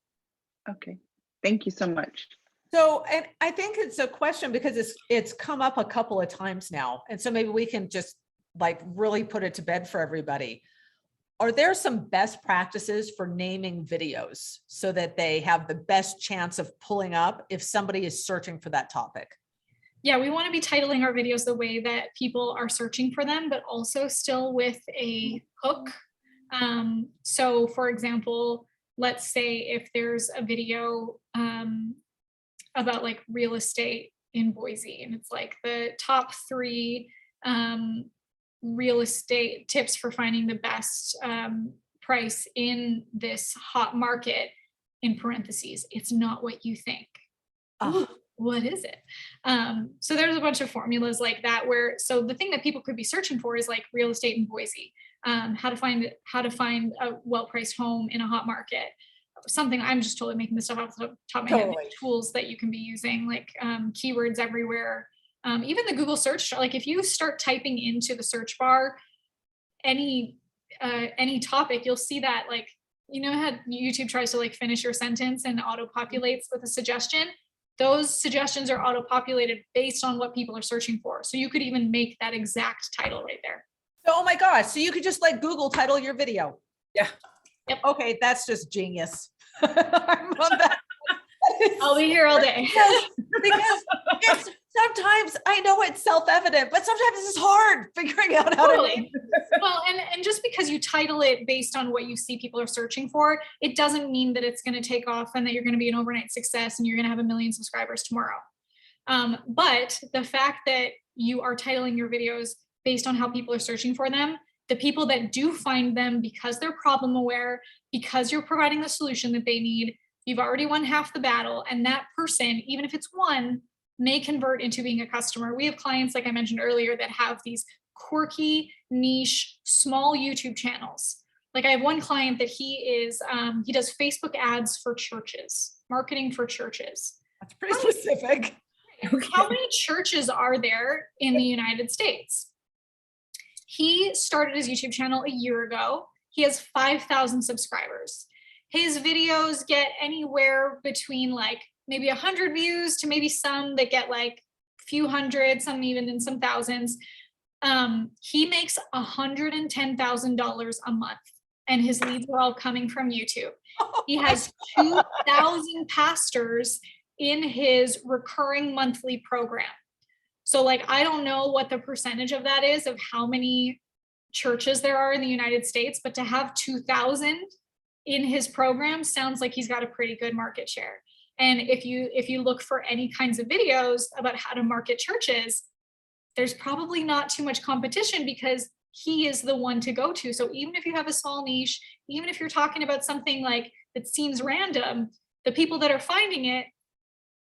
Okay, thank you so much. So, and I think it's a question because it's come up a couple of times now. And so maybe we can just like really put it to bed for everybody. Are there some best practices for naming videos so that they have the best chance of pulling up if somebody is searching for that topic? Yeah, we want to be titling our videos the way that people are searching for them, but also still with a hook. So for example, let's say if there's a video about like real estate in Boise, and it's like the top 3 real estate tips for finding the best price in this hot market, in parentheses, it's not what you think. Ooh, what is it? So there's a bunch of formulas like that where, so the thing that people could be searching for is like real estate in Boise, how to find a well-priced home in a hot market. Something, I'm just totally making this stuff off the top of my head, tools that you can be using, like keywords everywhere. Even the Google search, like if you start typing into the search bar any topic, you'll see that like you know how YouTube tries to like finish your sentence and auto-populates with a suggestion? Those suggestions are auto-populated based on what people are searching for. So you could even make that exact title right there. Oh my gosh. So you could just like Google title your video. Yeah. Yep. Okay. That's just genius. I love that. I'll be here all day. Because it's, sometimes I know it's self-evident, but sometimes it's hard figuring out how to name it. Well, and just because you title it based on what you see people are searching for, it doesn't mean that it's going to take off and that you're going to be an overnight success and you're going to have 1 million subscribers tomorrow. But the fact that you are titling your videos based on how people are searching for them, the people that do find them because they're problem aware, because you're providing the solution that they need, you've already won half the battle. And that person, even if it's one, may convert into being a customer. We have clients, like I mentioned earlier, that have these quirky, niche, small YouTube channels. Like I have one client that he does Facebook ads for churches, marketing for churches. That's pretty specific. How many churches are there in the United States? He started his YouTube channel a year ago. He has 5,000 subscribers. His videos get anywhere between like maybe 100 views to maybe some that get like a few hundred, some even in some thousands. He makes $110,000 a month, and his leads are all coming from YouTube. He has 2,000 pastors in his recurring monthly program. So like, I don't know what the percentage of that is of how many churches there are in the United States, but to have 2,000 in his program sounds like he's got a pretty good market share. And if you look for any kinds of videos about how to market churches, there's probably not too much competition because he is the one to go to. So even if you have a small niche, even if you're talking about something like that seems random, the people that are finding it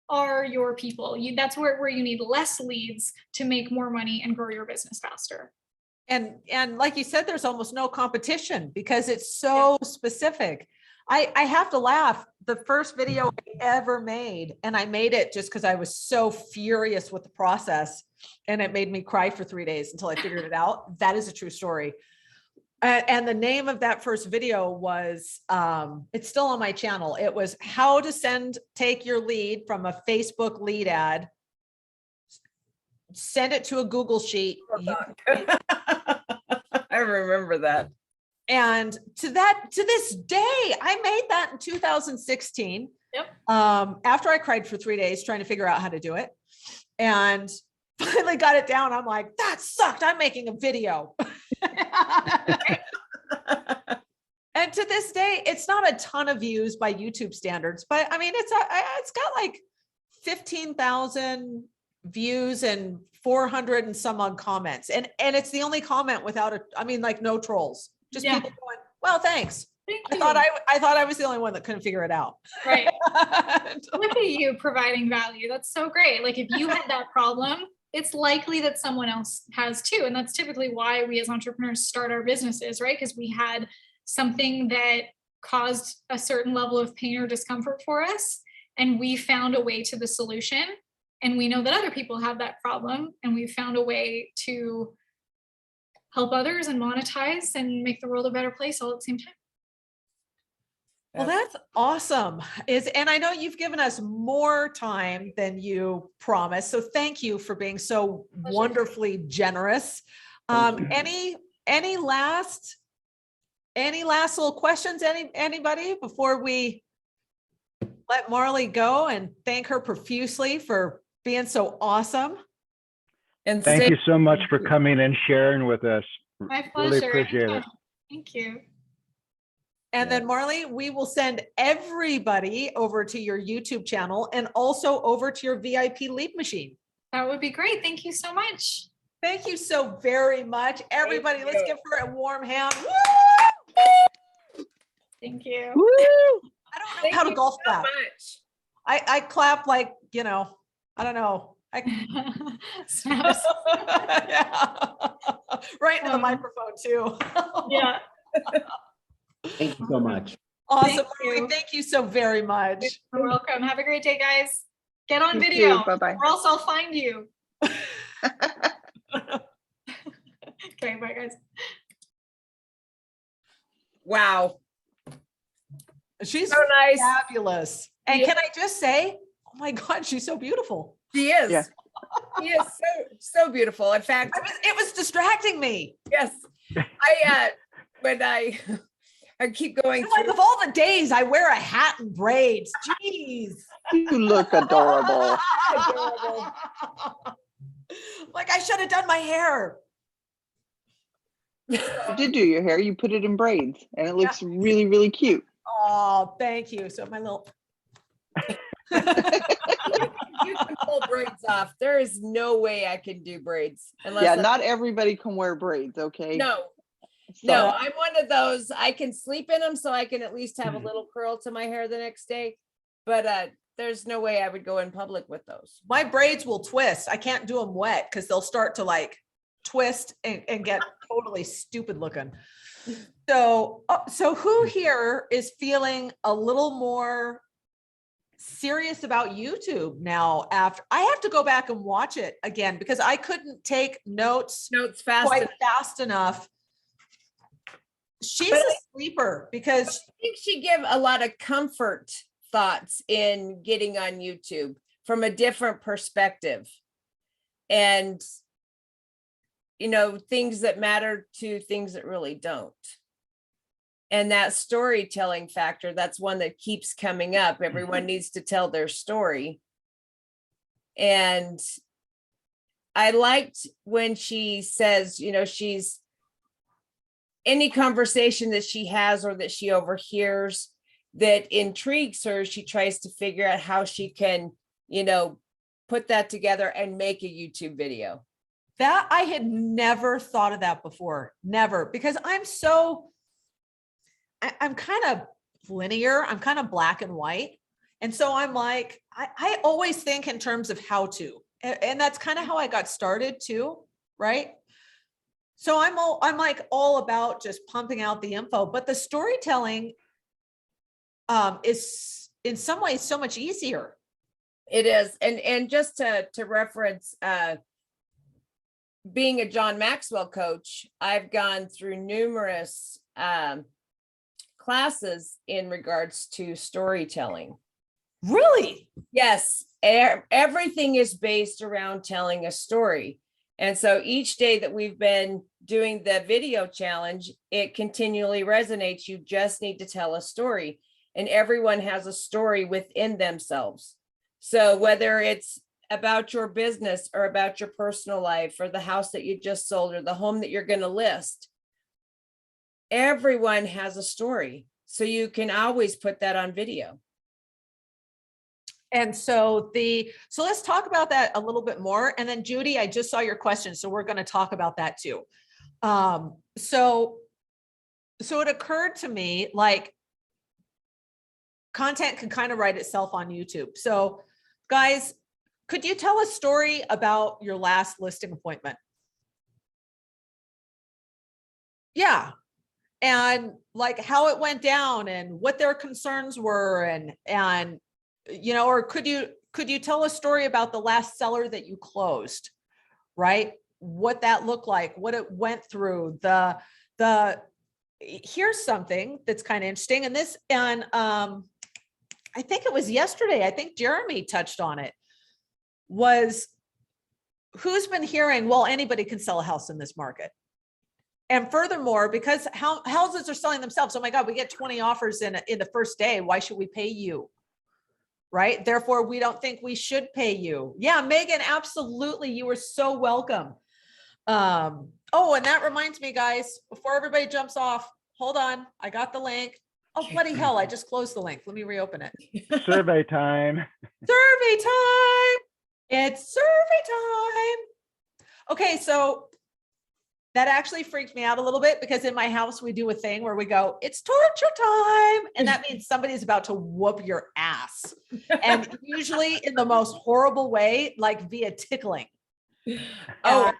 are your people. That's where you need less leads to make more money and grow your business faster. And like you said, there's almost no competition because it's so specific. I have to laugh. The first video I ever made, and I made it just because I was so furious with the process, and it made me cry for 3 days until I figured it out. That is a true story. And the name of that first video was, it's still on my channel. It was how to take your lead from a Facebook lead ad, send it to a Google sheet. I remember that. And to this day, I made that in 2016. Yep. After I cried for 3 days trying to figure out how to do it, and finally got it down. I'm like, that sucked. I'm making a video. And to this day, it's not a ton of views by YouTube standards, but I mean, it's got like 15,000 views and 400 and some odd comments. And it's the only comment without like no trolls, just people going, well, thanks. I thought I was the only one that couldn't figure it out. Right. Look at you providing value. That's so great. Like if you had that problem, it's likely that someone else has too. And that's typically why we as entrepreneurs start our businesses, right? Because we had something that caused a certain level of pain or discomfort for us. And we found a way to the solution. And we know that other people have that problem. And we've found a way to help others and monetize and make the world a better place all at the same time. Well, that's awesome. And I know you've given us more time than you promised. So thank you for being so wonderfully generous. Any last little questions? Anybody before we let Marley go and thank her profusely for being so awesome? And thank you so much for coming and sharing with us. My pleasure. Really appreciate it. Thank you. And then Marley, we will send everybody over to your YouTube channel and also over to your VIP lead machine. That would be great. Thank you so much. Thank you so very much. Everybody, let's give her a warm hand. Woo! Thank you. Woo! I don't know how to golf clap. Much. I clap like, I don't know. Snaps. Yeah. Right into the microphone too. Yeah. Thank you so much. Awesome. Thank you so very much. You're welcome. Have a great day, guys. Get on Thank video. you. Bye-bye. Or else I'll find you. Okay, bye guys. Wow. She's So nice. fabulous. And Yeah. can I just say, oh my God, she's so beautiful. She is. Yeah. She is so beautiful. In fact, It was distracting me. yes. When I keep going I'm like, through. of all the days I wear a hat and braids. Jeez. You look adorable. Adorable. Like I should have done my hair. You did do your hair. You put it in braids and it looks really, really cute. Oh, thank you. So my little. You can pull braids off. There is no way I can do braids unless Yeah, not everybody can wear braids, okay? no, So- no, I'm one of those. I can sleep in them so I can at least have a little curl to my hair the next day. But there's no way I would go in public with those. My braids will twist. I can't do them wet because they'll start to like twist and get totally stupid looking. So, so who here is feeling a little more serious about YouTube now? After I have to go back and watch it again because I couldn't take notes Notes fast. quite enough. fast enough. She's But a sleeper because I think she give a lot of comfort thoughts in getting on YouTube from a different perspective. And things that matter to things that really don't. And that storytelling factor, that's one that keeps coming up. Everyone needs to tell their story. And I liked when she says, she's any conversation that she has or that she overhears that intrigues her, she tries to figure out how she can, put that together and make a YouTube video. that I had never thought of that before. Never, because I'm kind of linear. I'm kind of black and white. And so I'm like, I always think in terms of how to, and that's kind of how I got started too. Right. So I'm like all about just pumping out the info, but the storytelling is in some ways so much easier. It is. And just to reference, being a John Maxwell coach, I've gone through numerous classes in regards to storytelling. Really? Yes, everything is based around telling a story. And so each day that we've been doing the video challenge, it continually resonates. You just need to tell a story, and everyone has a story within themselves. So whether it's about your business or about your personal life or the house that you just sold or the home that you're going to list, everyone has a story. So you can always put that on video. And so let's talk about that a little bit more. And then Judy, I just saw your question. So we're going to talk about that too. So it occurred to me, like, content can kind of write itself on YouTube. So guys, could you tell a story about your last listing appointment? Yeah. And like how it went down and what their concerns were and or could you tell a story about the last seller that you closed, right? What that looked like, what it went through, here's something that's kind of interesting. And I think it was yesterday, I think Jeremy touched on it, was who's been hearing, well, anybody can sell a house in this market. And furthermore, because houses are selling themselves, oh my God, we get 20 offers in the first day. Why should we pay you? Right? Therefore, we don't think we should pay you. Yeah, Megan, absolutely. You are so welcome. Oh, and that reminds me, guys, before everybody jumps off, hold on. I got the link. Oh, bloody hell. I just closed the link. Let me reopen it. Survey time. Survey time. It's survey time. Okay, so that actually freaked me out a little bit because in my house, we do a thing where we go, it's torture time. And that means somebody's about to whoop your ass. And usually in the most horrible way, like via tickling. Oh,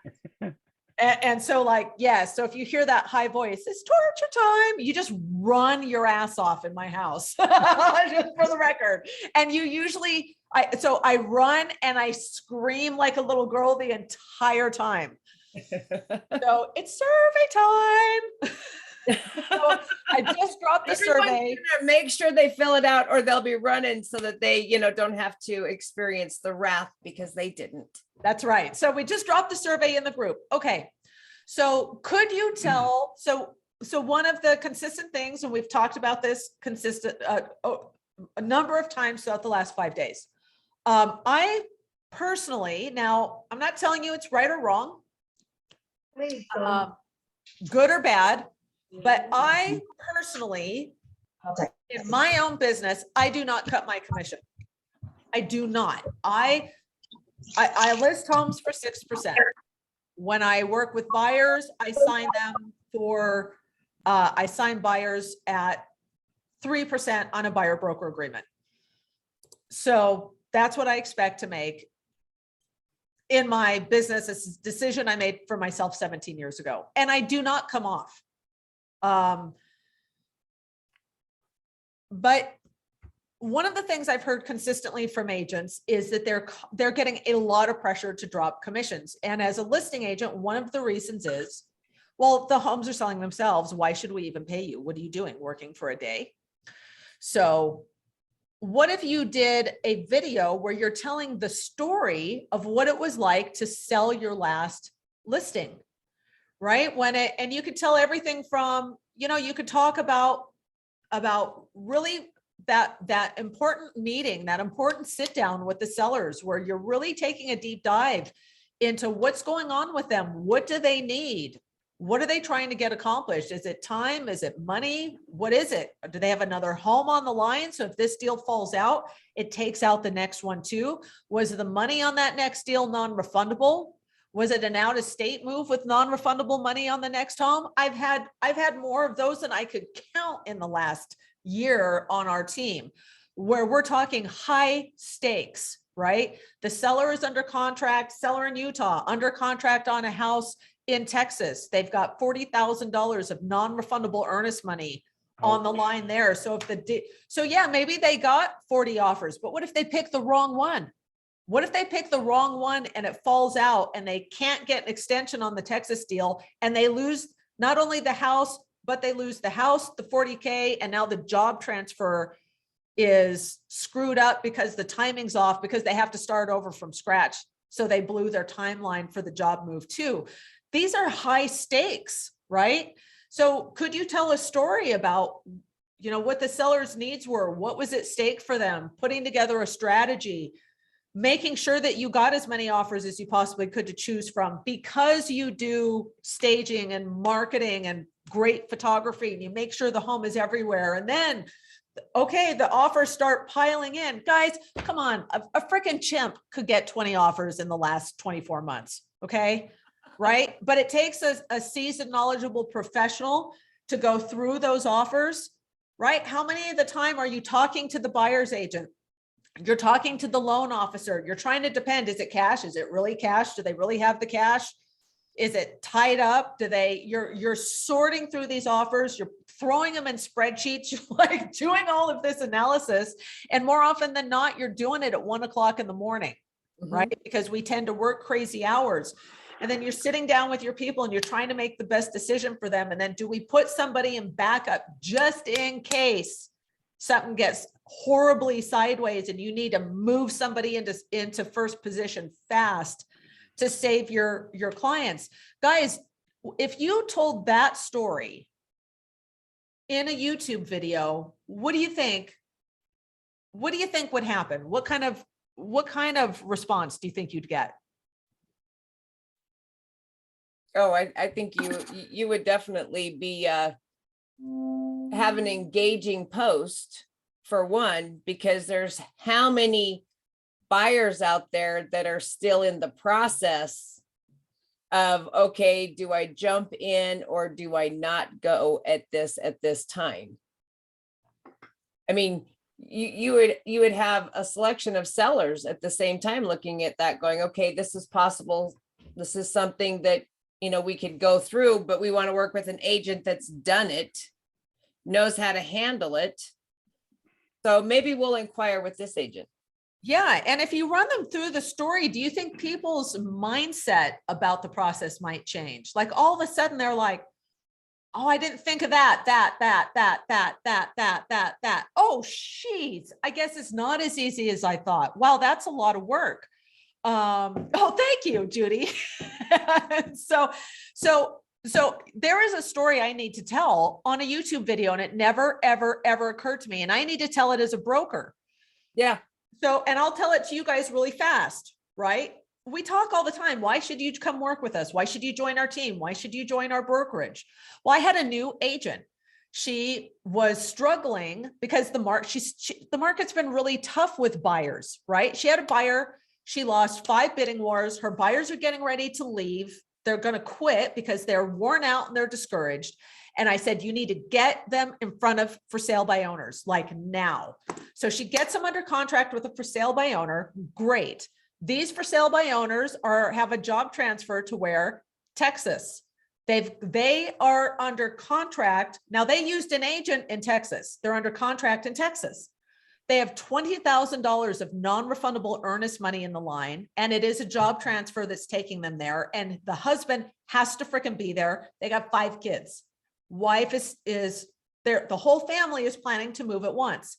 And so like, yeah, so if you hear that high voice, it's torture time, you just run your ass off in my house, just for the record. And you usually, I run and I scream like a little girl the entire time. So it's survey time. So I just dropped the Everyone's survey. gonna make sure they fill it out or they'll be running so that they, don't have to experience the wrath because they didn't. That's right. So we just dropped the survey in the group. Okay. So could you tell, so one of the consistent things, and we've talked about this a number of times throughout the last 5 days. I personally, now I'm not telling you it's right or wrong, good or bad, but I personally, in my own business, I do not cut my commission. I do not. I list homes for 6%. When I work with buyers, I sign them for, I sign buyers at 3% on a buyer broker agreement. So that's what I expect to make in my business. This is a decision I made for myself 17 years ago, and I do not come off. But one of the things I've heard consistently from agents is that they're getting a lot of pressure to drop commissions. And as a listing agent, one of the reasons is, well, the homes are selling themselves. Why should we even pay you? What are you doing? Working for a day? So what if you did a video where you're telling the story of what it was like to sell your last listing, right? And you could tell everything from, you could talk about really that important meeting, that important sit down with the sellers, where you're really taking a deep dive into what's going on with them. What do they need? What are they trying to get accomplished? Is it time? Is it money? What is it? Do they have another home on the line? So if this deal falls out, it takes out the next one too. Was the money on that next deal non-refundable? Was it an out-of-state move with non-refundable money on the next home? I've had more of those than I could count in the last year on our team, where we're talking high stakes, right? The seller is under contract, seller in Utah, under contract on a house in Texas. They've got $40,000 of non-refundable earnest money on the line there. So yeah, maybe they got 40 offers, but what if they pick the wrong one? What if they pick the wrong one and it falls out and they can't get an extension on the Texas deal, and they lose not only the house, but they lose the house, the 40K, and now the job transfer is screwed up because the timing's off, because they have to start over from scratch. So they blew their timeline for the job move too. These are high stakes, right? So could you tell a story about, what the seller's needs were? What was at stake for them? Putting together a strategy, making sure that you got as many offers as you possibly could to choose from, because you do staging and marketing and great photography, and you make sure the home is everywhere. And then, okay, the offers start piling in. Guys, come on, a freaking chimp could get 20 offers in the last 24 months. Okay. Right. But it takes a seasoned, knowledgeable professional to go through those offers, right? How many of the time are you talking to the buyer's agent? You're talking to the loan officer. You're trying to depend. Is it cash? Is it really cash? Do they really have the cash? Is it tied up? You're sorting through these offers. You're throwing them in spreadsheets. You're like doing all of this analysis. And more often than not, you're doing it at 1 o'clock in the morning, right? Because we tend to work crazy hours. And then you're sitting down with your people and you're trying to make the best decision for them. And then do we put somebody in backup just in case something gets horribly sideways and you need to move somebody into first position fast to save your clients? Guys, if you told that story in a YouTube video, what do you think? What do you think would happen? What kind of response do you think you'd get? Oh, I think you would definitely be have an engaging post, for one, because there's how many buyers out there that are still in the process of, okay, do I jump in or do I not go at this time? I mean, you would have a selection of sellers at the same time looking at that, going, okay, this is possible. This is something that, we could go through, but we want to work with an agent that's done it, knows how to handle it. So maybe we'll inquire with this agent. Yeah. And if you run them through the story, do you think people's mindset about the process might change? Like all of a sudden they're like, Oh, I didn't think of that. Oh, sheets. I guess it's not as easy as I thought. Wow, that's a lot of work. Oh, thank you, Judy. So there is a story I need to tell on a YouTube video, and it never, ever, ever occurred to me. And I need to tell it as a broker. Yeah. So, and I'll tell it to you guys really fast, right? We talk all the time. Why should you come work with us? Why should you join our team? Why should you join our brokerage? Well, I had a new agent. She was struggling because the market's been really tough with buyers, right? She had a buyer. She lost 5 bidding wars. Her buyers are getting ready to leave. They're going to quit because they're worn out and they're discouraged. And I said, you need to get them in front of for sale by owners, like now. So she gets them under contract with a for sale by owner. Great. These for sale by owners have a job transfer to where? Texas. They are under contract. Now they used an agent in Texas. They're under contract in Texas. They have $20,000 of non-refundable earnest money in the line, and it is a job transfer that's taking them there. And the husband has to frickin' be there. They got 5 kids. Wife is there. The whole family is planning to move at once.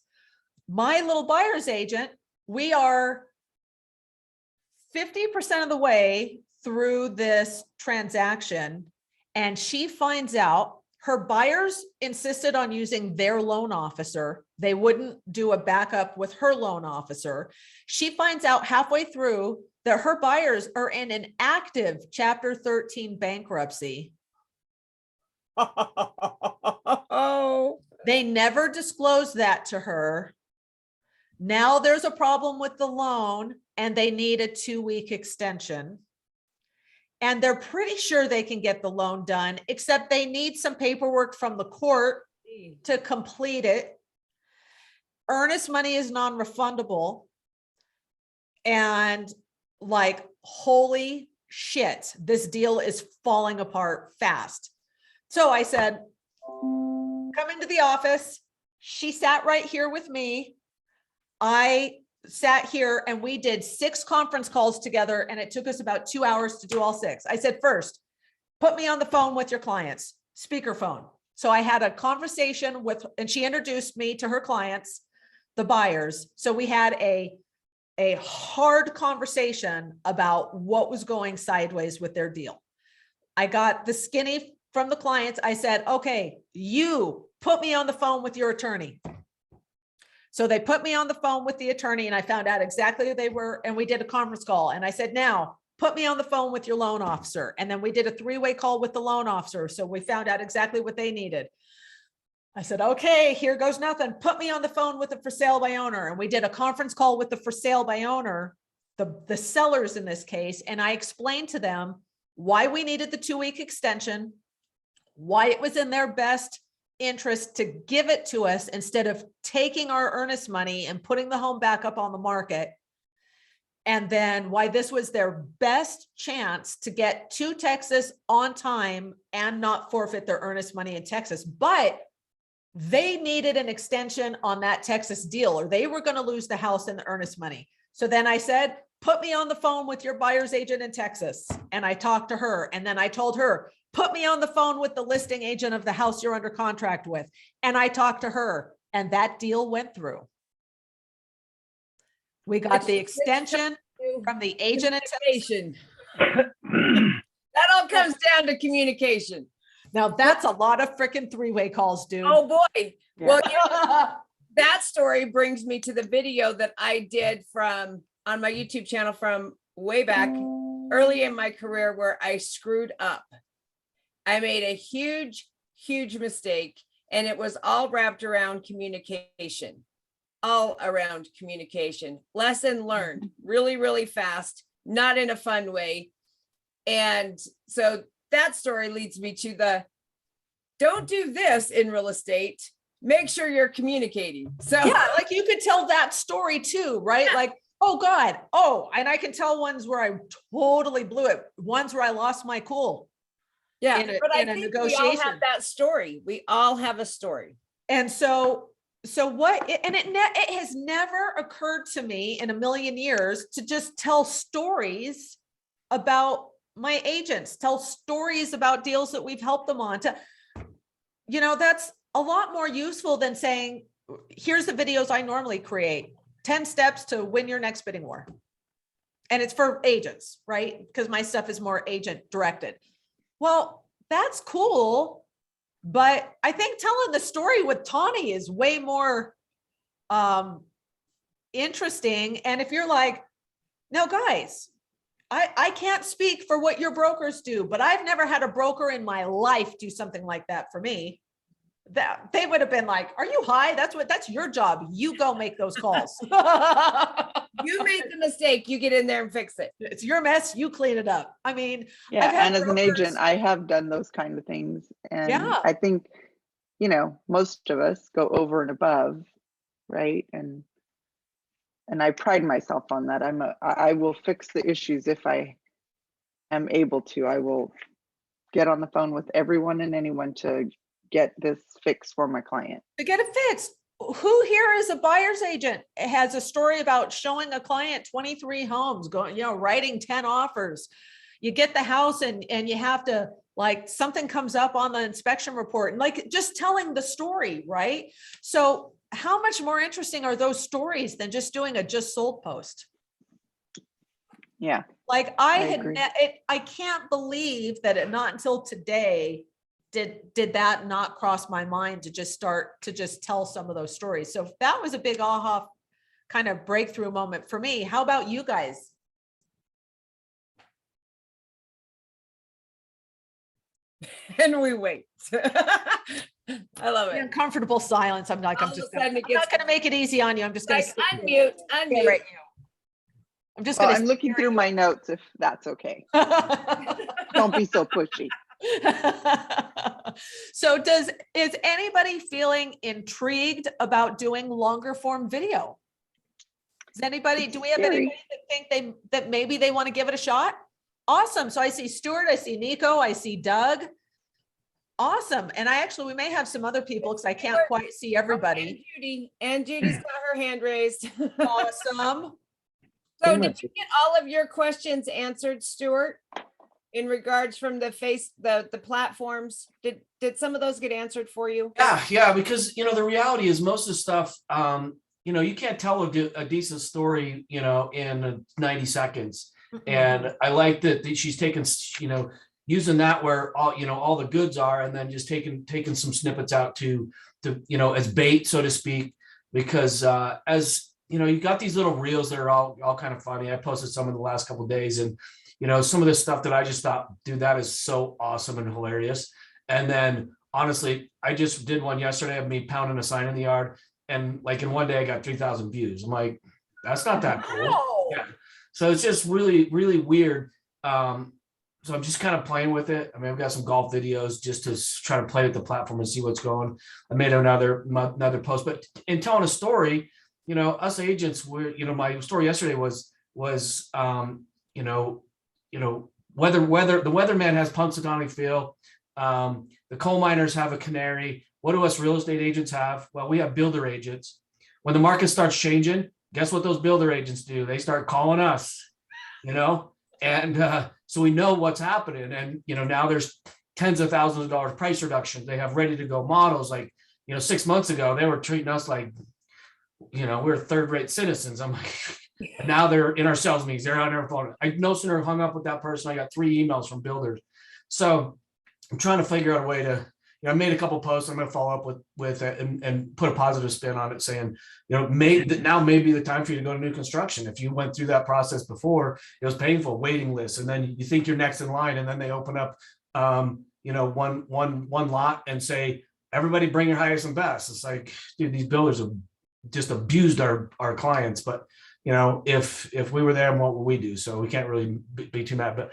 My little buyer's agent, we are 50% of the way through this transaction, and she finds out her buyers insisted on using their loan officer. They wouldn't do a backup with her loan officer. She finds out halfway through that her buyers are in an active Chapter 13 bankruptcy. Oh, They never disclosed that to her. Now there's a problem with the loan and they need a 2-week extension. And they're pretty sure they can get the loan done, except they need some paperwork from the court to complete it. Earnest money is non-refundable. And like, holy shit, this deal is falling apart fast. So I said, come into the office. She sat right here with me. I sat here and we did 6 conference calls together, and it took us about 2 hours to do all 6. I said, first, put me on the phone with your clients, speakerphone. So I had a conversation with, and she introduced me to her clients, the buyers. So we had a hard conversation about what was going sideways with their deal. I got the skinny from the clients. I said, okay, you put me on the phone with your attorney. So they put me on the phone with the attorney, and I found out exactly who they were. And we did a conference call, and I said, now put me on the phone with your loan officer. And then we did a 3-way call with the loan officer. So we found out exactly what they needed. I said, okay, here goes nothing. Put me on the phone with the for sale by owner. And we did a conference call with the for sale by owner, the sellers in this case. And I explained to them why we needed the 2-week extension, why it was in their best interest to give it to us instead of taking our earnest money and putting the home back up on the market. And then why this was their best chance to get to Texas on time and not forfeit their earnest money in Texas. But they needed an extension on that Texas deal, or they were going to lose the house and the earnest money. So then I said, put me on the phone with your buyer's agent in Texas. And I talked to her, and then I told her, put me on the phone with the listing agent of the house you're under contract with. And I talked to her, and that deal went through. We got the extension from the agent. communication. That all comes down to communication. Now that's a lot of freaking 3-way calls, dude. Oh boy. Yeah. Well, that story brings me to the video that I did on my YouTube channel from way back early in my career, where I screwed up. I made a huge mistake, and it was all wrapped around communication, lesson learned really, really fast, not in a fun way. And so that story leads me to don't do this in real estate. Make sure you're communicating. So yeah, like you could tell that story too, right? Yeah. Like, oh God. Oh, and I can tell ones where I totally blew it. Ones where I lost my cool. Yeah, but I think we all have that story. We all have a story. And so what, and it has never occurred to me in a million years to just tell stories about my agents, tell stories about deals that we've helped them on. you know, that's a lot more useful than saying, here's the videos I normally create, 10 steps to win your next bidding war. And it's for agents, right? Because my stuff is more agent directed. Well, that's cool. But I think telling the story with Tawny is way more interesting. And if you're like, no, guys, I can't speak for what your brokers do, but I've never had a broker in my life do something like that for me. That they would have been like, are you high? That's your job. You go make those calls. You made the mistake, you get in there and fix it. It's your mess. You clean it up. I mean, Yeah, I've had and as an brokers- agent, I have done those kind of things. And Yeah. I think, you know, most of us go over and above, right? And I pride myself on that. I will fix the issues if I am able to. I will get on the phone with everyone and anyone to get this fixed for my client. to get it fixed. Who here is a buyer's agent? It has a story about showing a client 23 homes, going, you know, writing 10 offers. You get the house and you have to, like, something comes up on the inspection report, and like just telling the story, right? So how much more interesting are those stories than just doing a just sold post? Yeah. Like I I agree. I can't believe that it not until today did that not cross my mind to just start to just tell some of those stories. So that was a big aha kind of breakthrough moment for me. How about you guys? And we wait. I love The it. uncomfortable silence. I'm like, All I'm of a just sudden it I'm not gets gonna make it easy on you. I'm just gonna like sit here unmute, and unmute. stare at you. I'm just Well, gonna I'm looking through my notes if that's okay. Don't be so pushy. So is anybody feeling intrigued about doing longer form video? Does anybody, do we have Scary. anybody that think that maybe they want to give it a shot? Awesome. So I see Stuart, I see Nico, I see Doug. Awesome. And we may have some other people because I can't quite see everybody. And Judy's got her hand raised. Awesome. So Pretty did much. you get all of your questions answered, Stuart? In regards from the platforms, did some of those get answered for you? Yeah, because you know the reality is most of the stuff, you know, you can't tell a decent story, you know, in 90 seconds. And I like that she's taken, you know, using that where all, you know, all the goods are, and then just taking some snippets out to you know, as bait, so to speak, because as you know, you got these little reels that are all kind of funny. I posted some in the last couple of days, and you know, some of the stuff that I just thought, dude, that is so awesome and hilarious. And then honestly, I just did one yesterday of me pounding a sign in the yard, and like in one day I got 3,000 views. I'm like, that's not that cool. Wow. Yeah. So it's just really, really weird. So I'm just kind of playing with it. I mean, I've got some golf videos just to try to play with the platform and see what's going. I made another post, but in telling a story, you know, us agents were, you know, my story yesterday was you know, whether the weatherman has Punxsutawney Phil, the coal miners have a canary. What do us real estate agents have? Well, we have builder agents. When the market starts changing, guess what those builder agents do? They start calling us, you know, and so we know what's happening. And you know, now there's tens of thousands of dollars price reduction. They have ready to go models. Like, you know, 6 months ago they were treating us like, you know, we're third-rate citizens. I'm like. And now they're in our sales meetings. They're on their phone. I no sooner hung up with that person, I got 3 emails from builders. So I'm trying to figure out a way to, you know, I made a couple posts. I'm going to follow up with it and put a positive spin on it, saying, you know, now may be the time for you to go to new construction. If you went through that process before, it was painful, waiting lists, and then you think you're next in line, and then they open up, you know, one lot and say, everybody bring your highest and best. It's like, dude, these builders have just abused our clients, but you know, if we were there, what would we do? So we can't really be too mad, but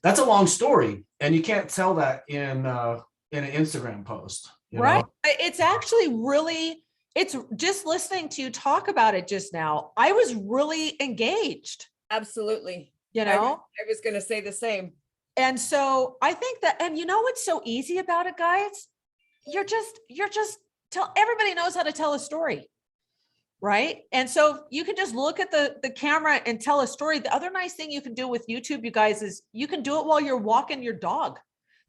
that's a long story, and you can't tell that in an Instagram post. Right. Know? It's actually really, it's just listening to you talk about it just now. I was really engaged, Absolutely. you know? I was going to say the same. And so I think that, and you know what's so easy about it, guys? You're just everybody knows how to tell a story. Right. And so you can just look at the camera and tell a story. The other nice thing you can do with YouTube, you guys, is you can do it while you're walking your dog.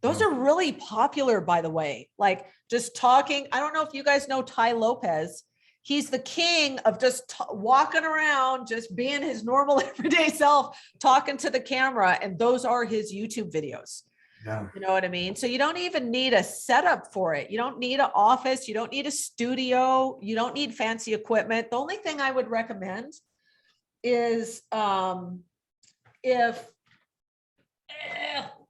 Those are really popular, by the way, like just talking. I don't know if you guys know Ty Lopez. He's the king of just walking around, just being his normal everyday self, talking to the camera. And those are his YouTube videos. Yeah. You know what I mean? So you don't even need a setup for it. You don't need an office. You don't need a studio. You don't need fancy equipment. The only thing I would recommend is if,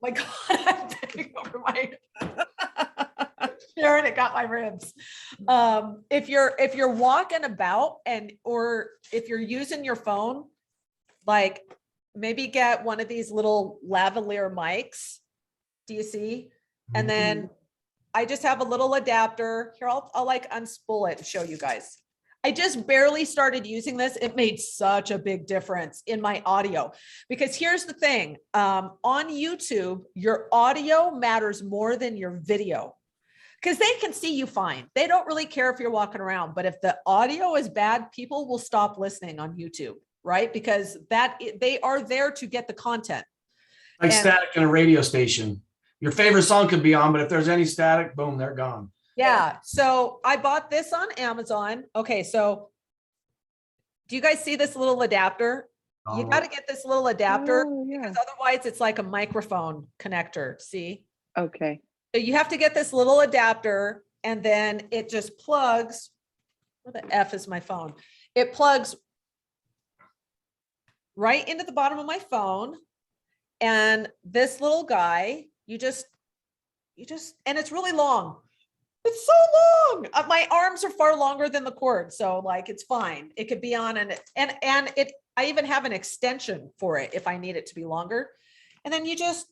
my God, I'm bending over my Sharon, it got my ribs. If you're walking about or if you're using your phone, like maybe get one of these little lavalier mics. Do you see? And then I just have a little adapter here. I'll like unspool it and show you guys. I just barely started using this. It made such a big difference in my audio, because here's the thing. On YouTube, your audio matters more than your video, because they can see you fine. They don't really care if you're walking around, but if the audio is bad, people will stop listening on YouTube, right? Because they are there to get the content. Like static in a radio station. Your favorite song could be on, but if there's any static, boom, they're gone. Yeah. So I bought this on Amazon. Okay. So do you guys see this little adapter? You got to get this little adapter because otherwise it's like a microphone connector. See? Okay. So you have to get this little adapter and then it just plugs. Where the F is my phone? It plugs right into the bottom of my phone. And this little guy, you just, and it's really long. It's so long. My arms are far longer than the cord. So like, it's fine. It could be on and I even have an extension for it if I need it to be longer. And then you just,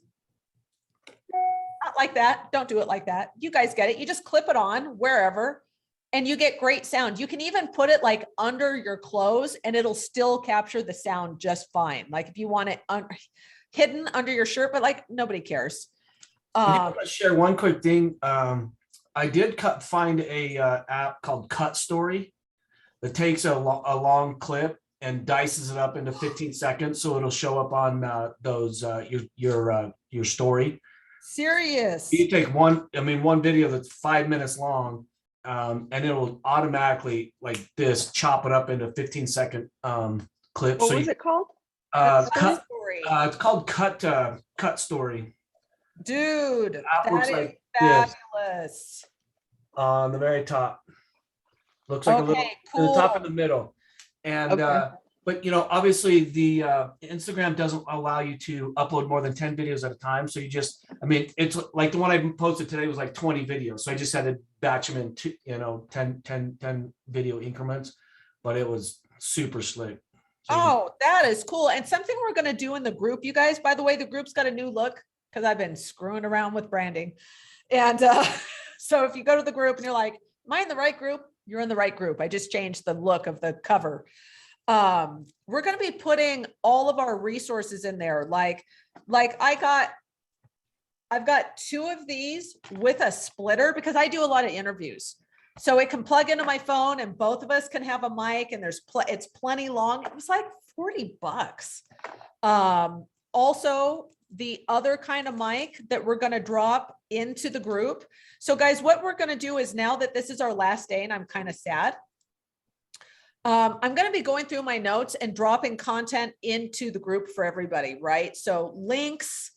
not like that. Don't do it like that. You guys get it. You just clip it on wherever and you get great sound. You can even put it like under your clothes and it'll still capture the sound just fine. Like if you want it hidden under your shirt, but like nobody cares. I'm gonna share one quick thing. I did find a app called Cut Story that takes a long clip and dices it up into 15 seconds, so it'll show up on those your story. Serious. You take one video that's 5 minutes long, and it'll automatically like this chop it up into 15-second clips. What was it called? Cut Story. It's called Cut Story. Dude, that looks is like fabulous. On the very top. Looks like a little cool. to the top in the middle. And but you know, obviously the Instagram doesn't allow you to upload more than 10 videos at a time. So you just, it's like the one I posted today was like 20 videos. So I just had to batch them into, 10 video increments, but it was super slick. So that is cool. And something we're going to do in the group, you guys, by the way, the group's got a new look because I've been screwing around with branding. And so if you go to the group and you're like, am I in the right group? You're in the right group. I just changed the look of the cover. We're going to be putting all of our resources in there. Like I've got 2 of these with a splitter because I do a lot of interviews. So it can plug into my phone and both of us can have a mic and it's plenty long. It was like $40. Also the other kind of mic that we're going to drop into the group. So guys, what we're going to do is now that this is our last day and I'm kind of sad, I'm going to be going through my notes and dropping content into the group for everybody, right? So links,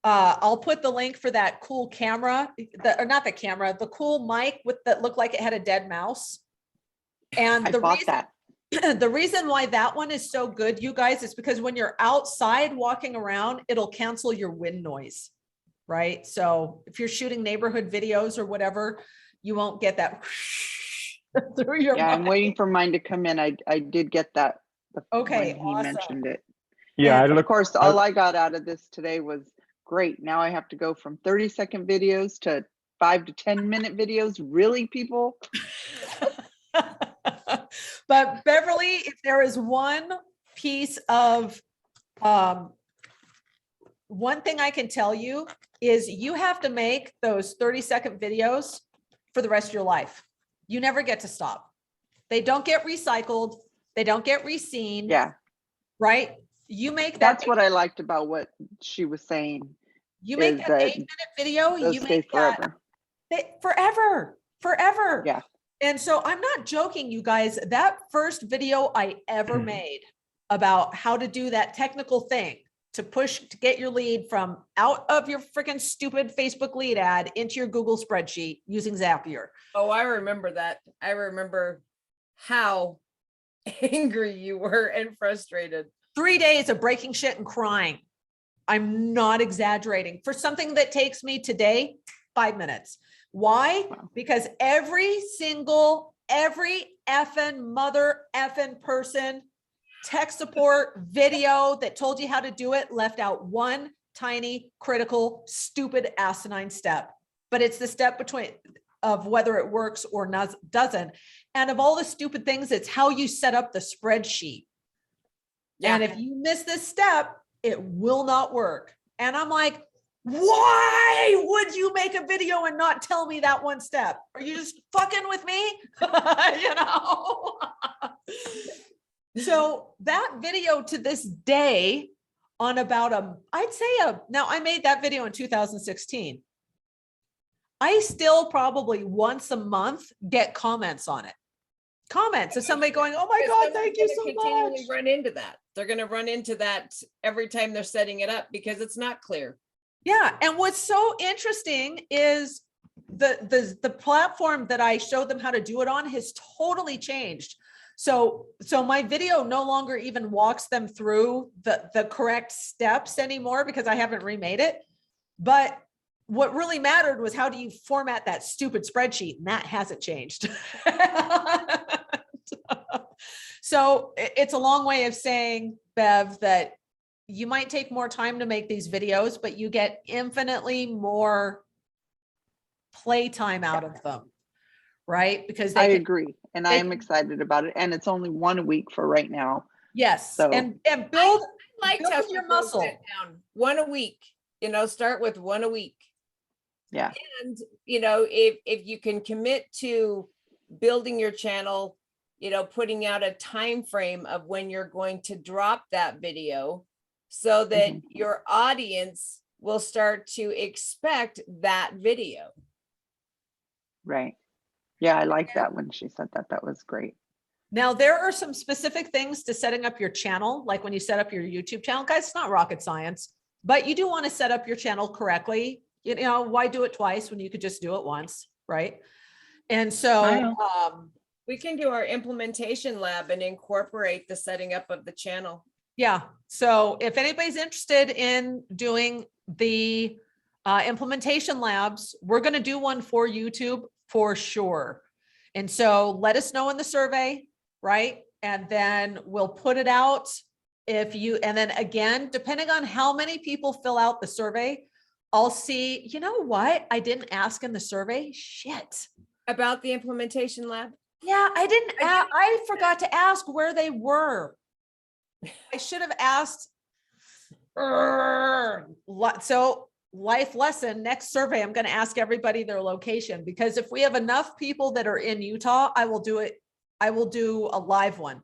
I'll put the link for that cool camera, the cool mic that looked like it had a dead mouse. And the reason why that one is so good, you guys, is because when you're outside walking around, it'll cancel your wind noise, right? So if you're shooting neighborhood videos or whatever, you won't get that through your I'm waiting for mine to come in. I did get that. Okay, when he mentioned it. Yeah, of course, all I got out of this today was great. Now I have to go from 30-second videos to 5 to 10-minute videos. Really, people? But Beverly, if there is one piece of, one thing I can tell you is you have to make those 30-second videos for the rest of your life. You never get to stop. They don't get recycled. They don't get reseen. Yeah. Right? You make that. That's what I liked about what she was saying, You make is that that 8-minute video, those you stay make that forever. forever. Yeah. And so I'm not joking, you guys, that first video I ever made about how to do that technical thing to get your lead from out of your freaking stupid Facebook lead ad into your Google spreadsheet using Zapier. Oh, I remember that. I remember how angry you were and frustrated. 3 days of breaking shit and crying. I'm not exaggerating. For something that takes me today, 5 minutes. Why? Wow. Because every effing mother effing person, tech support video that told you how to do it left out one tiny, critical, stupid, asinine step. But it's the step between of whether it works or doesn't. And of all the stupid things, it's how you set up the spreadsheet. Yeah. And if you miss this step, it will not work. And I'm like, why would you make a video and not tell me that one step? Are you just fucking with me? You know? So that video to this day on about now I made that video in 2016. I still probably once a month get comments on it. Comments of somebody going, oh my God, thank you so much. Run into that. They're going to run into that every time they're setting it up because it's not clear. Yeah. And what's so interesting is the platform that I showed them how to do it on has totally changed. So my video no longer even walks them through the correct steps anymore because I haven't remade it. But what really mattered was how do you format that stupid spreadsheet? And that hasn't changed. So it's a long way of saying, Bev, that you might take more time to make these videos, but you get infinitely more playtime out of them, right? Because I agree. And I am excited about it. And it's only 1 a week for right now. Yes. So And build, I like build how your you broke muscle. that down. 1 a week, start with 1 a week. yeah. And, if you can commit to building your channel, putting out a time frame of when you're going to drop that video so that your audience will start to expect that video. Right. Yeah, I like that when she said that. That was great. Now, there are some specific things to setting up your channel, like when you set up your YouTube channel, guys, it's not rocket science, but you do want to set up your channel correctly. Why do it twice when you could just do it once, right? And so we can do our implementation lab and incorporate the setting up of the channel. yeah. So if anybody's interested in doing the implementation labs, we're going to do one for YouTube for sure. And so let us know in the survey, right? And then we'll put it out and then again, depending on how many people fill out the survey, I'll see, you know what? I didn't ask in the survey. Shit. About the implementation lab? Yeah, I forgot to ask where they were. I should have asked. So life lesson, next survey, I'm going to ask everybody their location, because if we have enough people that are in Utah, I will do it. I will do a live one.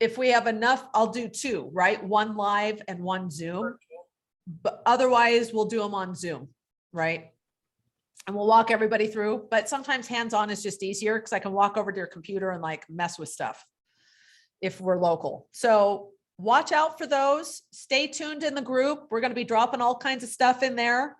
If we have enough, I'll do 2, right? 1 live and 1 Zoom, but otherwise we'll do them on Zoom, right? And we'll walk everybody through, but sometimes hands-on is just easier because I can walk over to your computer and like mess with stuff if we're local. So watch out for those. Stay tuned in the group. We're going to be dropping all kinds of stuff in there.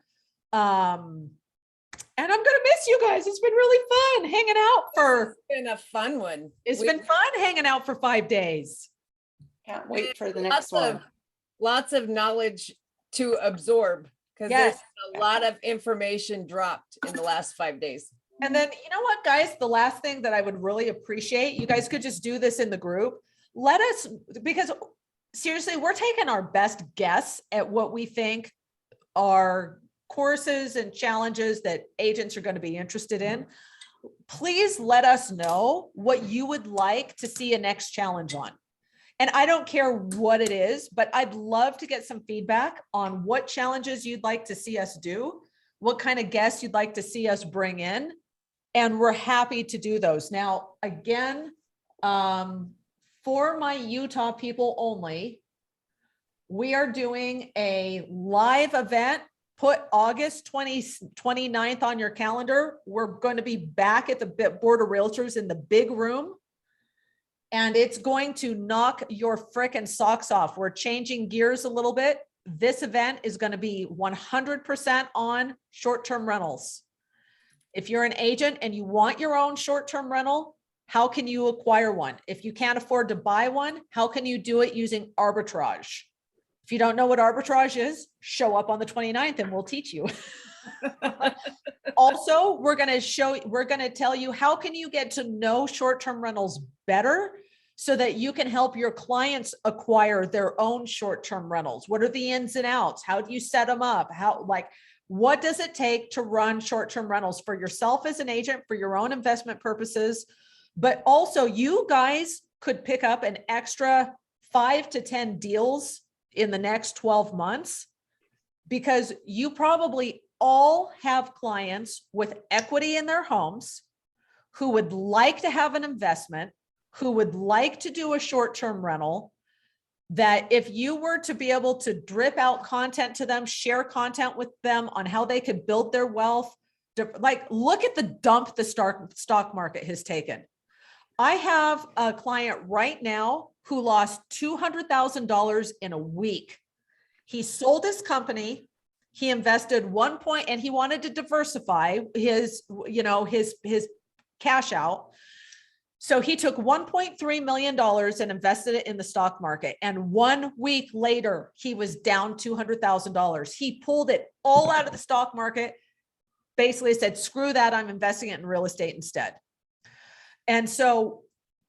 And I'm going to miss you guys. It's been really fun hanging out It's been a fun one. It's been fun hanging out for 5 days. Can't wait for the next one. Lots of knowledge to absorb. Because there's a lot of information dropped in the last 5 days. And then, you know what, guys, the last thing that I would really appreciate, you guys could just do this in the group. Because seriously, we're taking our best guess at what we think are courses and challenges that agents are going to be interested in. Please let us know what you would like to see a next challenge on. And I don't care what it is, but I'd love to get some feedback on what challenges you'd like to see us do, what kind of guests you'd like to see us bring in. And we're happy to do those. Now, again, for my Utah people only, we are doing a live event put August 29th on your calendar. We're going to be back at the Board of Realtors in the big room. And it's going to knock your frickin' socks off. We're changing gears a little bit. This event is going to be 100% on short-term rentals. If you're an agent and you want your own short-term rental, how can you acquire one? If you can't afford to buy one, how can you do it using arbitrage? If you don't know what arbitrage is, show up on the 29th and we'll teach you. Also, we're going to tell you how can you get to know short-term rentals better so that you can help your clients acquire their own short-term rentals. What are the ins and outs? How do you set them up? What does it take to run short-term rentals for yourself as an agent, for your own investment purposes? But also you guys could pick up an extra 5 to 10 deals in the next 12 months, because you probably all have clients with equity in their homes who would like to have an investment, who would like to do a short-term rental, that if you were to be able to drip out content to them, share content with them on how they could build their wealth, like look at the dump the stock market has taken. I have a client right now who lost $200,000 in a week. He sold his company. He invested and he wanted to diversify his cash out. So he took $1.3 million and invested it in the stock market. And 1 week later, he was down $200,000. He pulled it all out of the stock market, basically said, screw that, I'm investing it in real estate instead. And so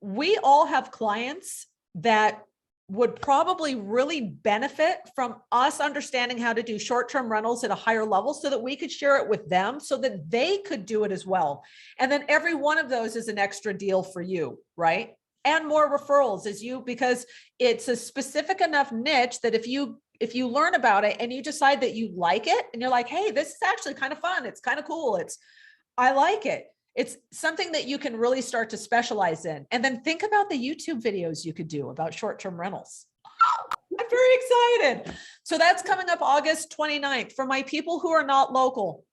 we all have clients that would probably really benefit from us understanding how to do short-term rentals at a higher level so that we could share it with them so that they could do it as well. And then every one of those is an extra deal for you, right? And more referrals because it's a specific enough niche that if you learn about it and you decide that you like it and you're like, hey, this is actually kind of fun. It's kind of cool. I like it. It's something that you can really start to specialize in. And then think about the YouTube videos you could do about short-term rentals. Oh, I'm very excited. So that's coming up August 29th. For my people who are not local,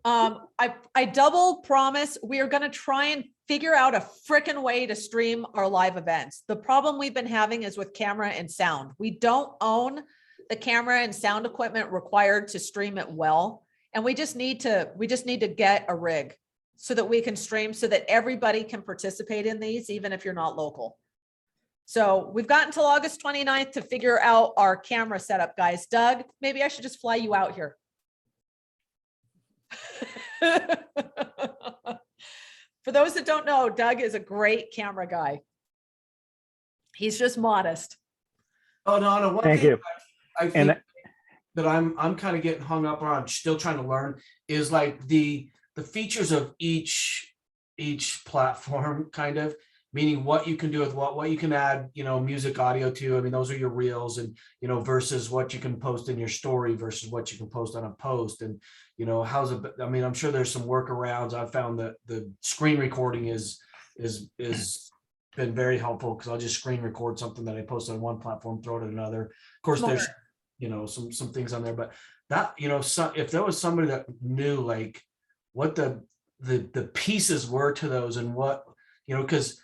I double promise we are going to try and figure out a frickin' way to stream our live events. The problem we've been having is with camera and sound. We don't own the camera and sound equipment required to stream it well. And we just need to get a rig so that we can stream so that everybody can participate in these, even if you're not local. So we've got until August 29th to figure out our camera setup, guys. Doug, maybe I should just fly you out here. For those that don't know, Doug is a great camera guy. He's just modest. Oh, no. One Thank thing you. I think that I'm kind of getting hung up on, still trying to learn, is like the features of each platform, kind of, meaning what you can do with what you can add, music, audio to. I mean, those are your reels, and versus what you can post in your story versus what you can post on a post. And how's it? I mean, I'm sure there's some workarounds. I've found that the screen recording is been very helpful, because I'll just screen record something that I post on one platform, throw it in another. Of course, there's some things on there, but that if there was somebody that knew like what the pieces were to those, and what because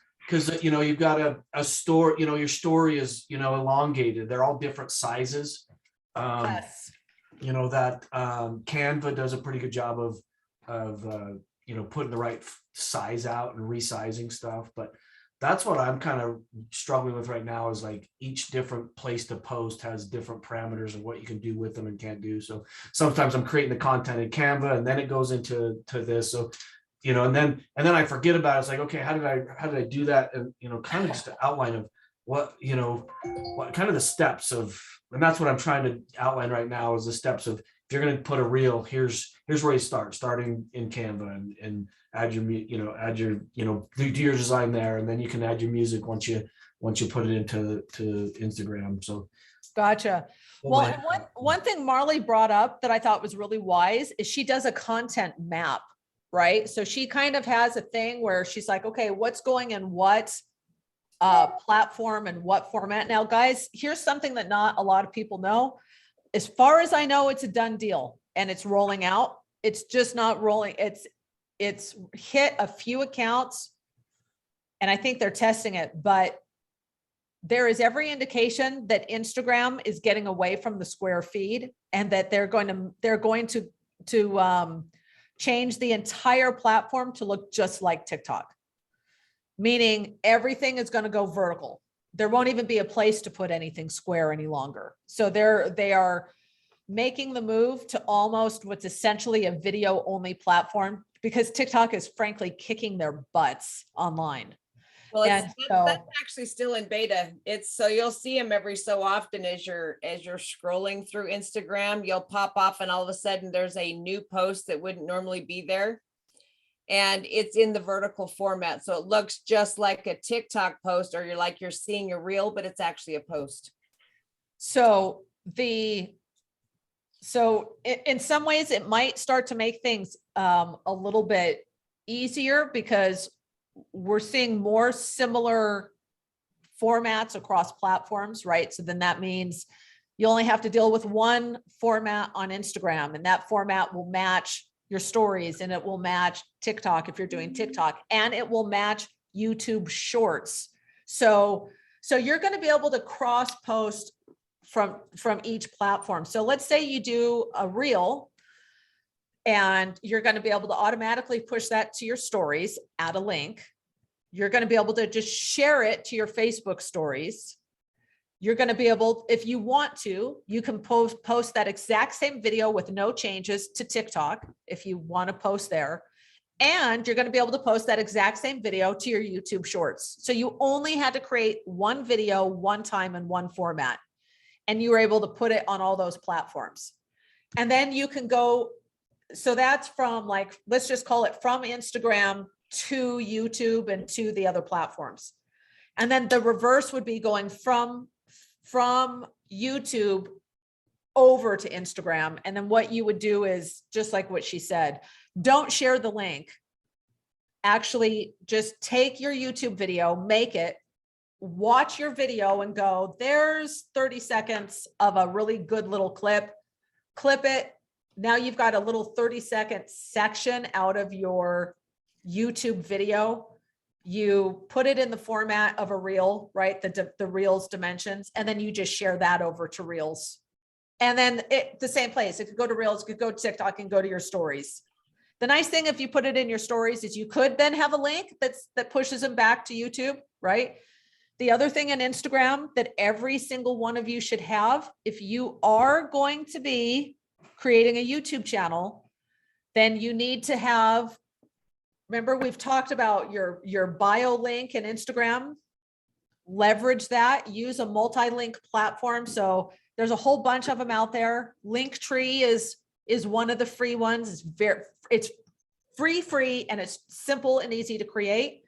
you've got a story, your story is elongated. They're all different sizes. Yes. That Canva does a pretty good job of putting the right size out and resizing stuff. But that's what I'm kind of struggling with right now, is like each different place to post has different parameters of what you can do with them and can't do. So sometimes I'm creating the content in Canva and then it goes into this. So, and then I forget about it. It's like, okay, how did I do that? And, kind of just an outline of what kind of the steps of, and that's what I'm trying to outline right now, is the steps of, if you're going to put a reel, here's where you starting in Canva, and add your, do your design there, and then you can add your music once you put it into Instagram. So gotcha. Well, and one thing Marley brought up that I thought was really wise is she does a content map, right? So she kind of has a thing where she's like, okay, what's going in what platform and what format. Now, guys, here's something that not a lot of people know. as far as I know, it's a done deal and it's rolling out. It's just not rolling. It's hit a few accounts and I think they're testing it, but there is every indication that Instagram is getting away from the square feed and that they're going to change the entire platform to look just like TikTok. Meaning everything is going to go vertical. There won't even be a place to put anything square any longer. So they are making the move to almost what's essentially a video only platform because TikTok is frankly kicking their butts online. Well, And that's actually still in beta. So you'll see them every so often as you're scrolling through Instagram, you'll pop off and all of a sudden there's a new post that wouldn't normally be there. And it's in the vertical format. So it looks just like a TikTok post or you're seeing a reel, but it's actually a post. So in some ways it might start to make things a little bit easier because we're seeing more similar formats across platforms, right? So then that means you only have to deal with one format on Instagram and that format will match your stories and it will match TikTok if you're doing TikTok and it will match YouTube shorts. So you're going to be able to cross post from each platform. So let's say you do a reel and you're going to be able to automatically push that to your stories, add a link. You're going to be able to just share it to your Facebook stories. You're going to be able, if you want to, you can post that exact same video with no changes to TikTok if you want to post there. And you're going to be able to post that exact same video to your YouTube shorts. So you only had to create one video, one time in one format. And you were able to put it on all those platforms. And then you can go, so that's from let's just call it from Instagram to YouTube and to the other platforms. And then the reverse would be going from YouTube over to Instagram. And then what you would do is just like what she said, don't share the link. Actually, just take your YouTube video, make it, watch your video and go, there's 30 seconds of a really good little clip it. Now you've got a little 30-second section out of your YouTube video. You put it in the format of a reel, right? The reels dimensions, and then you just share that over to reels. And then the same place, it could go to reels, it could go to TikTok and go to your stories. The nice thing if you put it in your stories is you could then have a link that pushes them back to YouTube, right? The other thing in Instagram that every single one of you should have, if you are going to be creating a YouTube channel, then you need to have, remember we've talked about your bio link in Instagram, leverage that, use a multi-link platform. So there's a whole bunch of them out there. Linktree is one of the free ones. It's free, and it's simple and easy to create.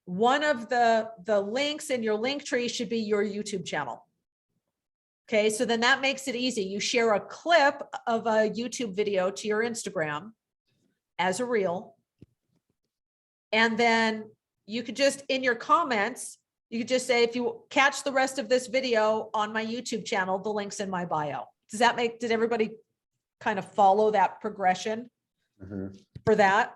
One of the links in your Linktree should be your YouTube channel. Okay, so then that makes it easy. You share a clip of a YouTube video to your Instagram as a reel. And then you could just, in your comments, you could just say, if you catch the rest of this video on my YouTube channel, the link's in my bio. Did everybody kind of follow that progression for that?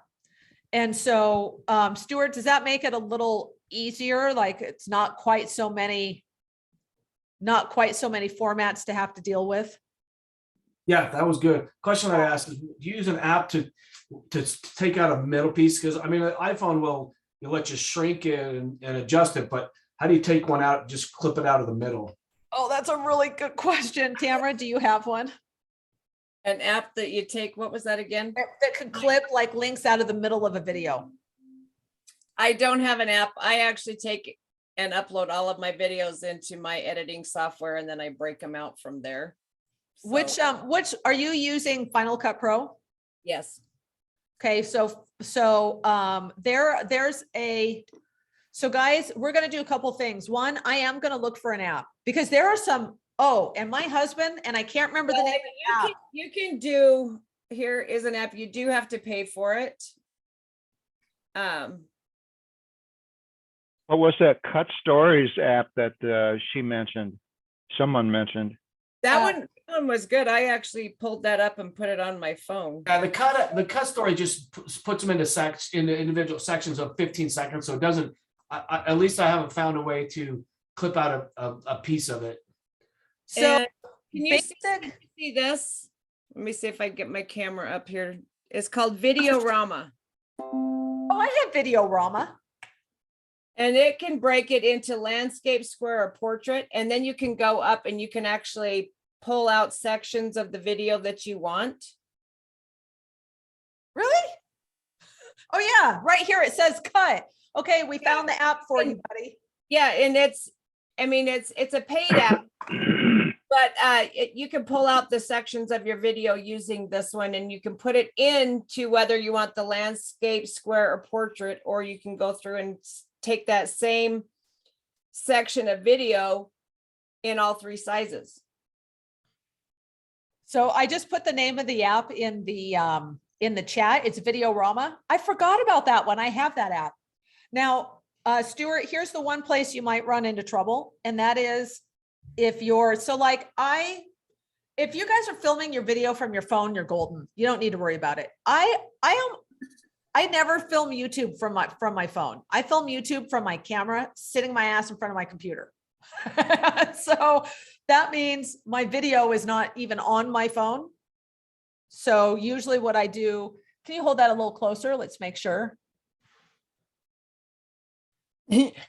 And so, Stuart, does that make it a little easier? Like it's not quite so many formats to have to deal with? Yeah, that was good. Question I asked is, do you use an app to take out a middle piece? Because I mean, an iPhone will let you shrink it and adjust it, but how do you take one out, just clip it out of the middle? Oh, that's a really good question. Tamra, do you have one? An app that you take, what was that again? That could clip like links out of the middle of a video. I don't have an app. I actually take and upload all of my videos into my editing software and then I break them out from there. So, Which are you using Final Cut Pro? yes. Okay, so guys, we're going to do a couple things. One, I am going to look for an app because there are some, and my husband, and I can't remember the name of the app. You can do, here is an app. You do have to pay for it. What was that Cut Stories app that she mentioned? Someone mentioned. That one, One was good. I actually pulled that up and put it on my phone. Yeah, the cut story just puts them into individual sections of 15 seconds. So it doesn't, at least I haven't found a way to clip out a piece of it. So And can you see this? Let me see if I get my camera up here. It's called Videorama. oh, I have Videorama. And it can break it into landscape, square, or portrait. And then you can go up and you can actually pull out sections of the video that you want. Really? Oh yeah, right here it says cut. Okay, we found the app for you, buddy. Yeah, and it's a paid app, but you can pull out the sections of your video using this one, and you can put it into whether you want the landscape, square, or portrait, or you can go through and take that same section of video in all 3 sizes. So I just put the name of the app in the chat. It's Videorama. I forgot about that one. I have that app. Now, Stuart, here's the one place you might run into trouble. And that is if you guys are filming your video from your phone, you're golden. You don't need to worry about it. I never film YouTube from my phone. I film YouTube from my camera, sitting my ass in front of my computer. So that means my video is not even on my phone. So usually what I do, can you hold that a little closer? Let's make sure.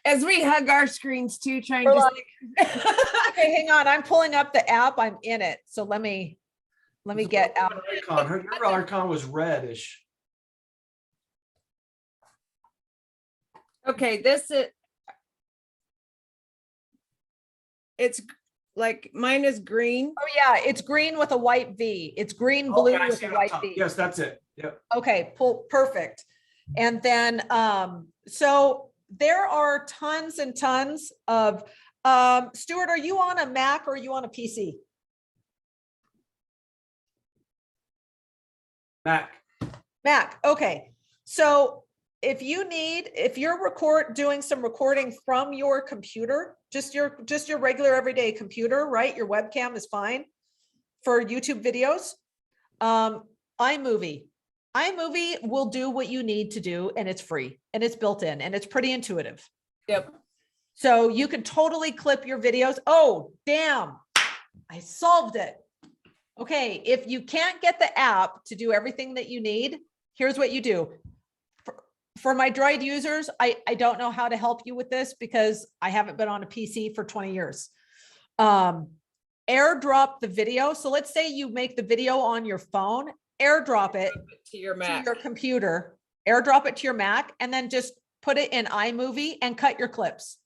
As we hug our screens too, trying We're to okay, hang on. I'm pulling up the app. I'm in it. So let me get out. Your icon was reddish. Okay, it's like mine is green. Oh yeah, it's green with a white V. It's green, blue Okay, with a white V. Yes, that's it. Yep. Okay, perfect. And then, so there are tons and tons of, Stuart, are you on a Mac or are you on a PC? Mac, okay. So if you're doing some recording from your computer, just your regular everyday computer, right? Your webcam is fine for YouTube videos. iMovie will do what you need to do, and it's free and it's built in and it's pretty intuitive. Yep. So you can totally clip your videos. Oh, damn. I solved it. Okay. If you can't get the app to do everything that you need, here's what you do. For my Droid users, I don't know how to help you with this because I haven't been on a PC for 20 years. Airdrop the video. So let's say you make the video on your phone, airdrop it to your Mac, to your computer, airdrop it to your Mac, and then just put it in iMovie and cut your clips.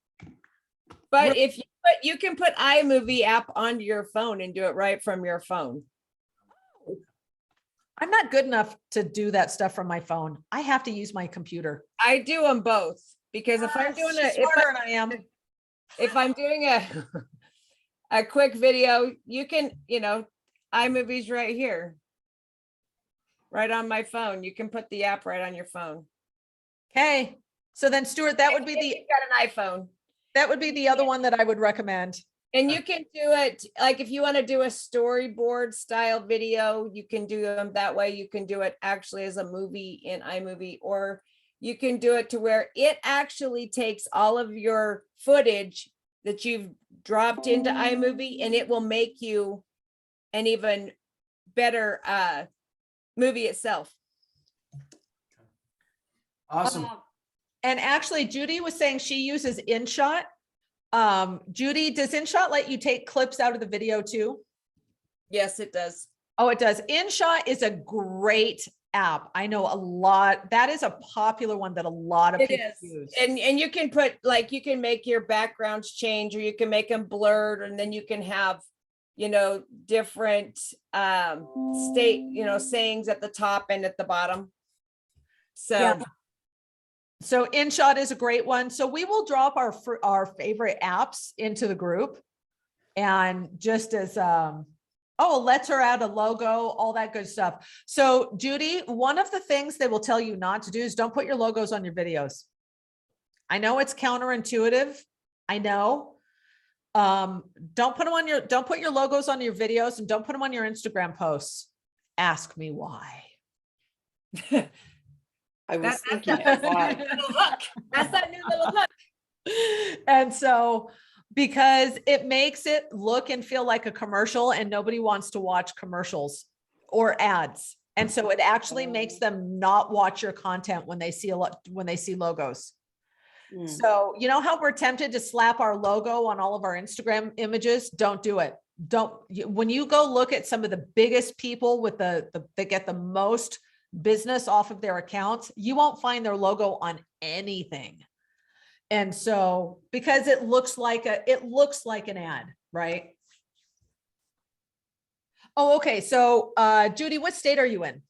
But if you can put iMovie app onto your phone and do it right from your phone. I'm not good enough to do that stuff from my phone. I have to use my computer. I do them both because if I'm doing if I'm doing a quick video, you can, iMovie's right here, right on my phone. You can put the app right on your phone. Okay. So then Stuart, that would be you got an iPhone. That would be the other one that I would recommend. And you can do it, like if you want to do a storyboard style video, you can do them that way. You can do it actually as a movie in iMovie, or you can do it to where it actually takes all of your footage that you've dropped into iMovie and it will make you an even better movie itself. Awesome. And actually, Judy was saying she uses InShot. Judy, does InShot let you take clips out of the video too? Yes, it does. Oh, it does. InShot is a great app. I know a lot. That is a popular one that a lot of people use. And you can put, like, you can make your backgrounds change, or you can make them blurred, and then you can have, different sayings at the top and at the bottom. So. Yeah. So InShot is a great one. So we will drop our favorite apps into the group, and just as let's her add a logo, all that good stuff. So Judy, one of the things they will tell you not to do is don't put your logos on your videos. I know it's counterintuitive. I know, Don't put your logos on your videos, and don't put them on your Instagram posts. Ask me why. I was That's thinking that it. Why? little hook. That's that new little hook. And so, because it makes it look and feel like a commercial, and nobody wants to watch commercials or ads. And so it actually makes them not watch your content when they see logos. So, you know how we're tempted to slap our logo on all of our Instagram images? Don't do it. When you go look at some of the biggest people with that get the most business off of their accounts, you won't find their logo on anything. And so, because it looks like an ad, right? Oh, okay. So, Judy, what state are you in?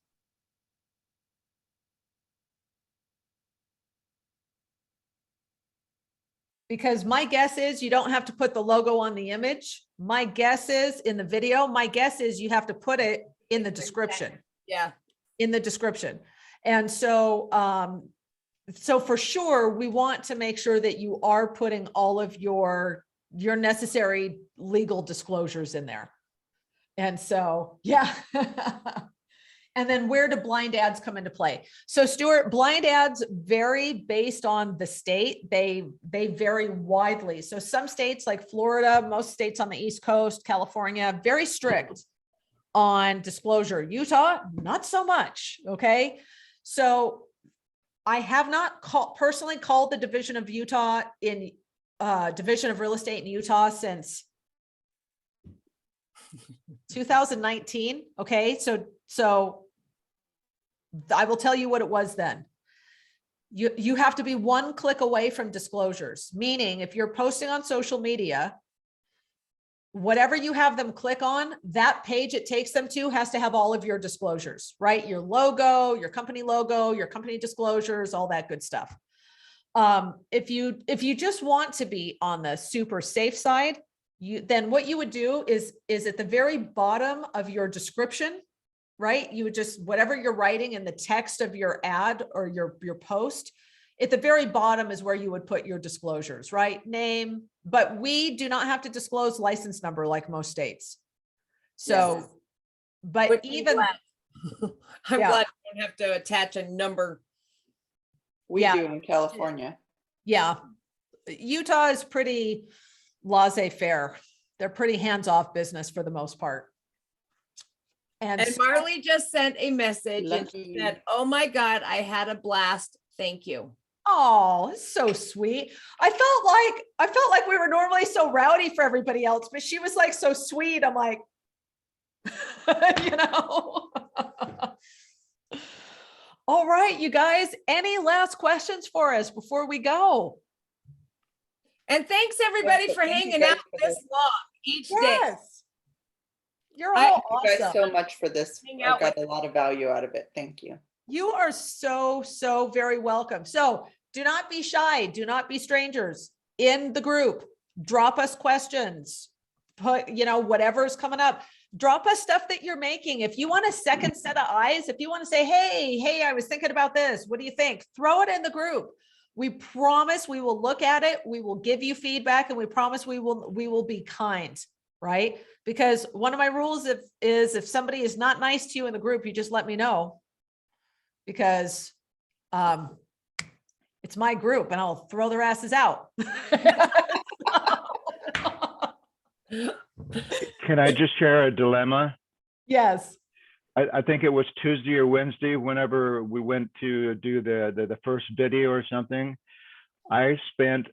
Because my guess is you don't have to put the logo on the image. My guess is in the video, my guess is you have to put it in the description. Yeah. In the description. And so, so for sure, we want to make sure that you are putting all of your necessary legal disclosures in there. And so, yeah. And then where do blind ads come into play? So Stuart, blind ads vary based on the state. They vary widely. So some states like Florida, most states on the East Coast, California, very strict on disclosure. Utah, not so much. Okay. So I have not personally called the Division of Utah in Division of Real Estate in Utah since 2019. Okay. So I will tell you what it was then. You have to be one click away from disclosures, meaning if you're posting on social media, whatever you have them click on, that page it takes them to has to have all of your disclosures, right? Your logo, your company disclosures, all that good stuff. If you just want to be on the super safe side, then what you would do is at the very bottom of your description, right? You would just, whatever you're writing in the text of your ad or your post, at the very bottom is where you would put your disclosures, right? Name, but we do not have to disclose license number like most states. So, Yes. but Which even, I'm Yeah. glad I don't have to attach a number. We Yeah. do in California. yeah, Utah is pretty laissez-faire. They're pretty hands-off business for the most part. And And Marley just sent a message and Lucky. she said, "Oh my God, I had a blast. Thank you." oh, it's so sweet. I felt like we were normally so rowdy for everybody else, but she was like so sweet. I'm like, you know. All right, you guys, any last questions for us before we go? And thanks everybody Yes, for thank you hanging guys out for this this. long each day. Yes. You're I- all Thank you guys awesome. so much for this. Hang I out got a lot of value out of it. Thank you. You are so very welcome. So do not be shy. Do not be strangers in the group. Drop us questions. Put, whatever's coming up. Drop us stuff that you're making. If you want a second set of eyes, if you want to say, hey, I was thinking about this. What do you think? Throw it in the group. We promise we will look at it. We will give you feedback, and we promise we will be kind, right? Because one of my rules is if somebody is not nice to you in the group, you just let me know. Because it's my group and I'll throw their asses out. Can I just share a dilemma? Yes. I think it was Tuesday or Wednesday, whenever we went to do the first video or something. I spent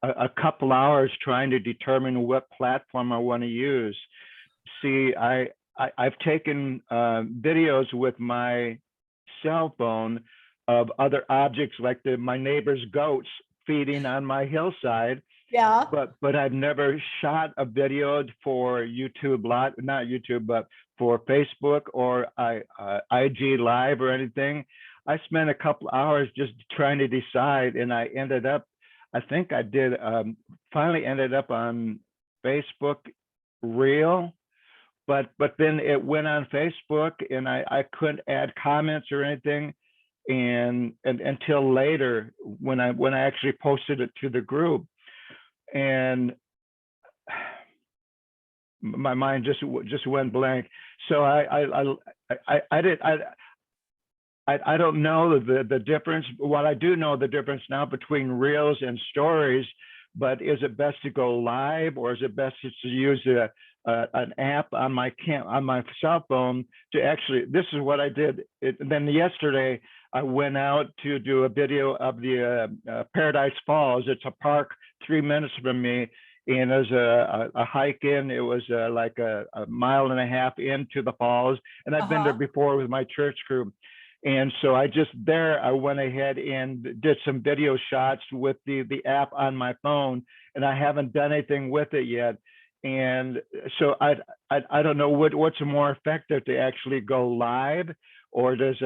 a couple hours trying to determine what platform I want to use. See, I've taken videos with my cell phone of other objects like my neighbor's goats feeding on my hillside. Yeah. But I've never shot a video for YouTube Live, not YouTube, but for Facebook or IG Live or anything. I spent a couple hours just trying to decide, and I think I did finally ended up on Facebook Reel, but then it went on Facebook and I couldn't add comments or anything, and until later when I actually posted it to the group. And my mind just went blank. So I don't know the difference. What I do know the difference now between reels and stories, but is it best to go live, or is it best to use an app on my cell phone to actually? This is what I did. Then yesterday I went out to do a video of the Paradise Falls. It's a park 3 minutes from me, and there's a hike in. It was like a mile and a half into the falls, and I've been there before with my church group. And so I went ahead and did some video shots with the app on my phone, and I haven't done anything with it yet. And so I don't know what's more effective, to actually go live, or does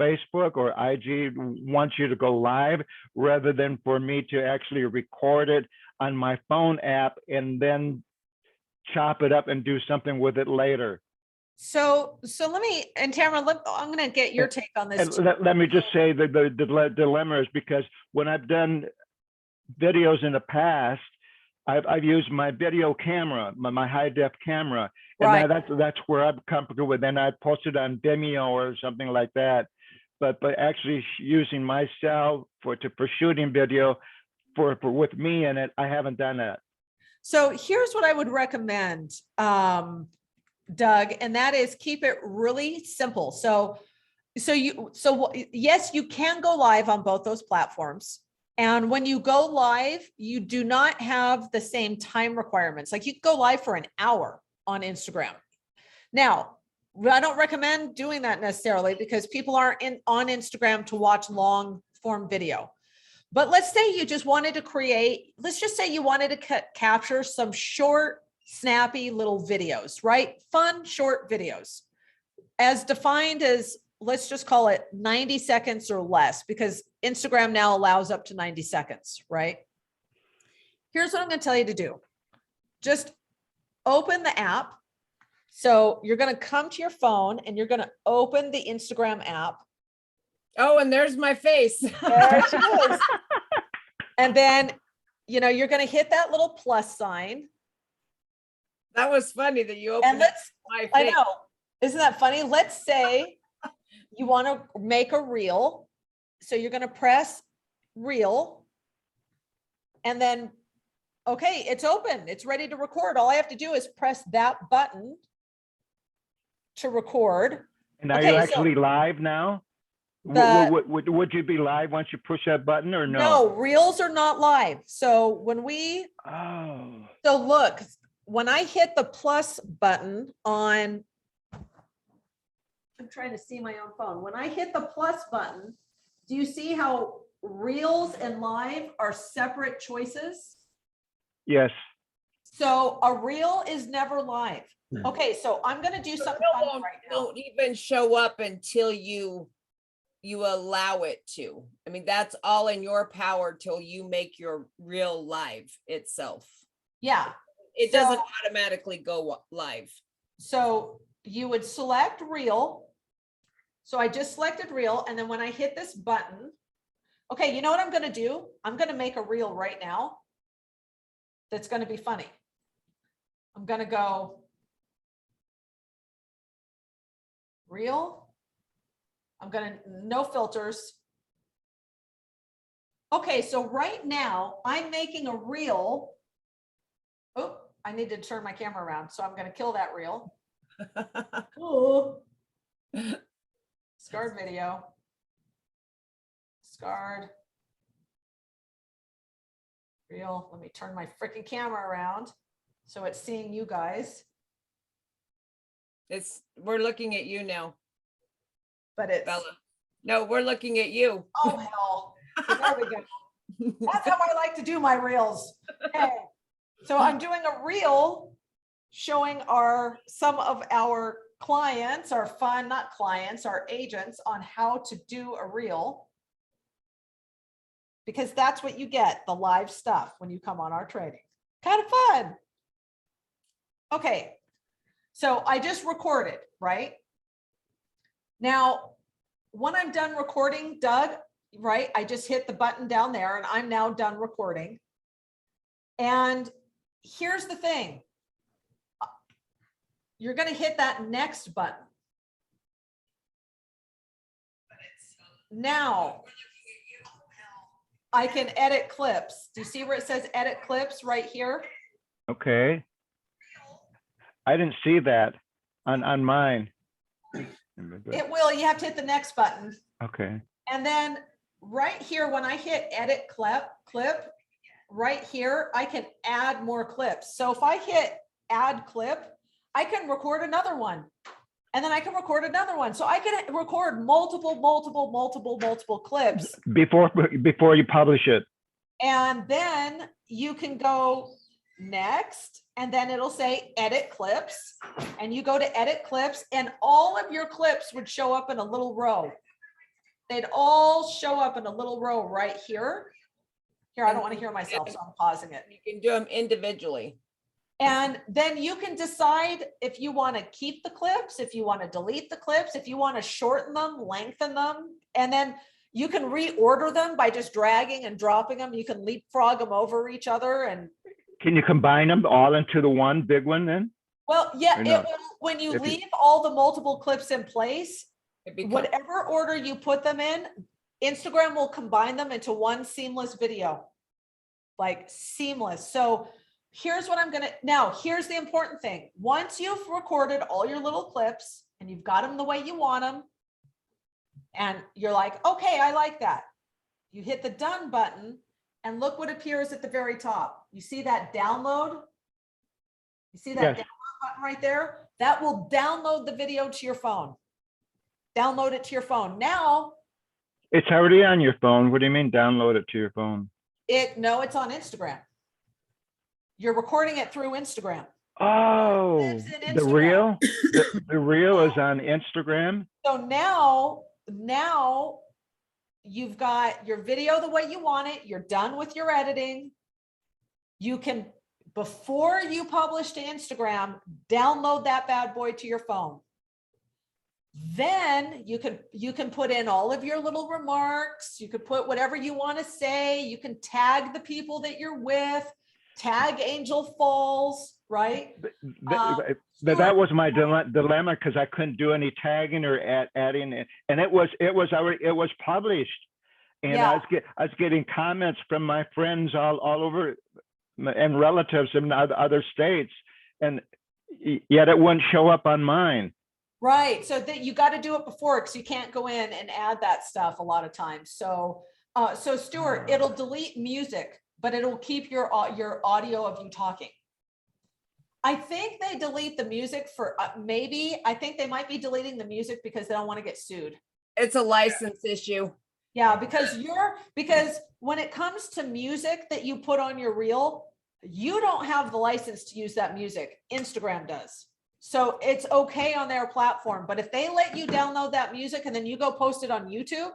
Facebook or IG want you to go live rather than for me to actually record it on my phone app and then chop it up and do something with it later? So let me, and Tamra, I'm going to get your take on this. Let me just say that the dilemma is because when I've done videos in the past, I've used my video camera, my high def camera, and Right. that's where I'm comfortable with. Then I post it on Vimeo or something like that. But actually using my cell for shooting video for with me in it, I haven't done that. So here's what I would recommend, Doug, and that is keep it really simple. So yes, you can go live on both those platforms. And when you go live, you do not have the same time requirements. Like, you can go live for an hour on Instagram. Now, I don't recommend doing that necessarily, because people aren't on Instagram to watch long form video. But let's say you just wanted to create, let's just say you wanted to capture some short, snappy little videos, right? Fun, short videos, as defined as, let's just call it 90 seconds or less, because Instagram now allows up to 90 seconds, right? Here's what I'm going to tell you to do. Just open the app. So you're going to come to your phone and you're going to open the Instagram app. Oh, and there's my face. There she is. And then, you're going to hit that little plus sign. That was funny that you And opened my face. I know. Isn't that funny? Let's say you want to make a reel. So you're going to press reel. And then, okay, it's open. It's ready to record. All I have to do is press that button to record. And are you actually live now? Would you be live once you push that button, or no? No, reels are not live. So when we, so look, when I hit the plus button on, I'm trying to see my own phone. When I hit the plus button, do you see how reels and live are separate choices? Yes. So a reel is never live. Okay, so I'm going to do something fun right now. Don't even show up until you allow it to. I mean, that's all in your power till you make your reel live itself. Yeah. It doesn't automatically go live. So you would select reel. So I just selected reel. And then when I hit this button, okay, you know what I'm going to do? I'm going to make a reel right now that's going to be funny. I'm going to go reel. I'm going to, no filters. Okay, so right now I'm making a reel. Oh, I need to turn my camera around. So I'm going to kill that reel. Oh. Scarred video. Scarred. Reel. Let me turn my freaking camera around so it's seeing you guys. We're looking at you now. But it's Bella. No, we're looking at you. Oh hell. So there we go. That's how I like to do my reels. Okay. So I'm doing a reel showing some of our clients, not clients, our agents, on how to do a reel. Because that's what you get, the live stuff, when you come on our training. Kind of fun. Okay. So I just recorded, right? Now, when I'm done recording, Doug, right, I just hit the button down there and I'm now done recording. And here's the thing. you're going to hit that next button. Now I can edit clips. Do you see where it says edit clips right here? Okay. I didn't see that on mine. It will. You have to hit the next button. Okay. And then right here, when I hit edit clip, right here, I can add more clips. So if I hit add clip, I can record another one. And then I can record another one. So I can record multiple clips. Before you publish it. And then you can go next, and then it'll say edit clips. And you go to edit clips, and all of your clips would show up in a little row. They'd all show up in a little row right here. Here, I don't want to hear myself, so I'm pausing it. You can do them individually. And then you can decide if you want to keep the clips, if you want to delete the clips, if you want to shorten them, lengthen them, and then you can reorder them by just dragging and dropping them. You can leapfrog them over each other. And can you combine them all into the one big one then? well, yeah, it will, when you leave all the multiple clips in place, whatever order you put them in, Instagram will combine them into one seamless video, like seamless. So here's what I'm gonna, now here's the important thing. Once you've recorded all your little clips and you've got them the way you want them, and you're like, okay, I like that. You hit the done button and look what appears at the very top. You see that download? You see that Yes. download button right there? That will download the video to your phone. Download it to your phone. Now, It's already on your phone. What do you mean download it to your phone? no, it's on Instagram. You're recording it through Instagram. Oh, Lives in the Instagram. reel? The reel is on Instagram? So now you've got your video the way you want it. You're done with your editing. You can, before you publish to Instagram, download that bad boy to your phone. Then you can put in all of your little remarks. You could put whatever you want to say. You can tag the people that you're with, tag Angel Falls, right? That was my dilemma because I couldn't do any tagging or adding it, and it was published, and Yeah. I was getting comments from my friends all over and relatives in other states, and yet it wouldn't show up on mine. Right. So that you got to do it before, because you can't go in and add that stuff a lot of times. So, so Stuart, it'll delete music, but it'll keep your audio of you talking. I think they delete the music for I think they might be deleting the music because they don't want to get sued. It's a license issue. Yeah, because when it comes to music that you put on your reel, you don't have the license to use that music. Instagram does. So it's okay on their platform. But if they let you download that music and then you go post it on YouTube,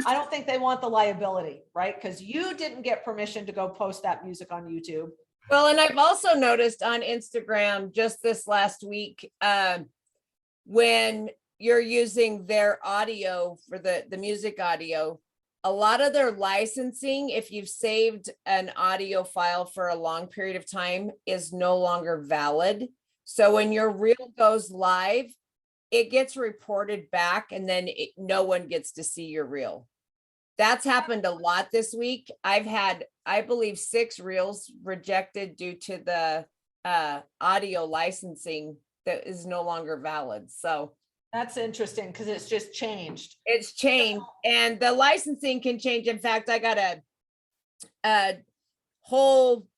I don't think they want the liability, right? Because you didn't get permission to go post that music on YouTube. Well, and I've also noticed on Instagram just this last week, when you're using their audio for the music audio, a lot of their licensing, if you've saved an audio file for a long period of time, is no longer valid. So when your reel goes live, it gets reported back, and then no one gets to see your reel. That's happened a lot this week. I've had, I believe, 6 reels rejected due to the audio licensing that is no longer valid. So That's interesting because it's just changed. it's changed, and the licensing can change. In fact, I got a whole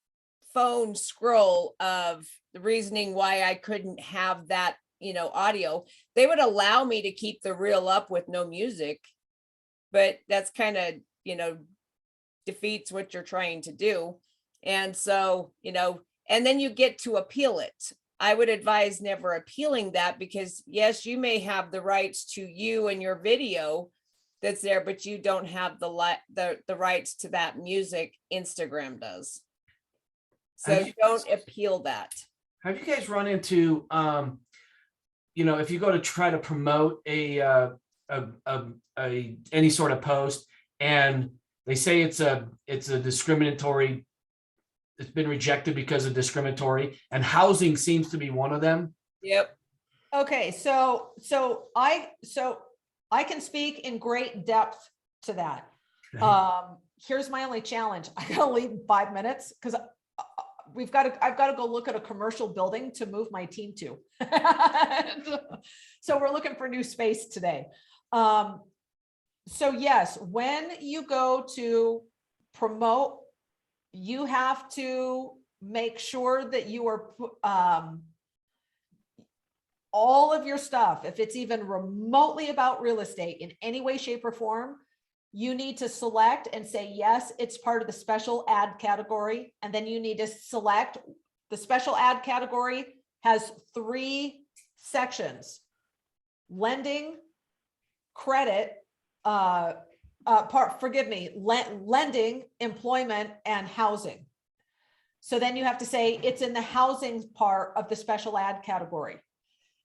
phone scroll of the reasoning why I couldn't have that, audio. They would allow me to keep the reel up with no music, but that's kind of, defeats what you're trying to do. And so, and then you get to appeal it. I would advise never appealing that, because yes, you may have the rights to you and your video that's there, but you don't have the rights to that music. Instagram does. So don't appeal that. Have you guys run into, if you go to try to promote any sort of post, and they say it's a discriminatory, it's been rejected because of discriminatory, and housing seems to be one of them. Yep. Okay, so I can speak in great depth to that. Here's my only challenge. I gotta leave in 5 minutes because I've got to go look at a commercial building to move my team to. So we're looking for new space today. So yes, when you go to promote, you have to make sure that you are all of your stuff, if it's even remotely about real estate in any way, shape, or form, you need to select and say, yes, it's part of the special ad category. And then you need to select the special ad category has 3 sections: lending, credit, lending, employment, and housing. So then you have to say it's in the housing part of the special ad category.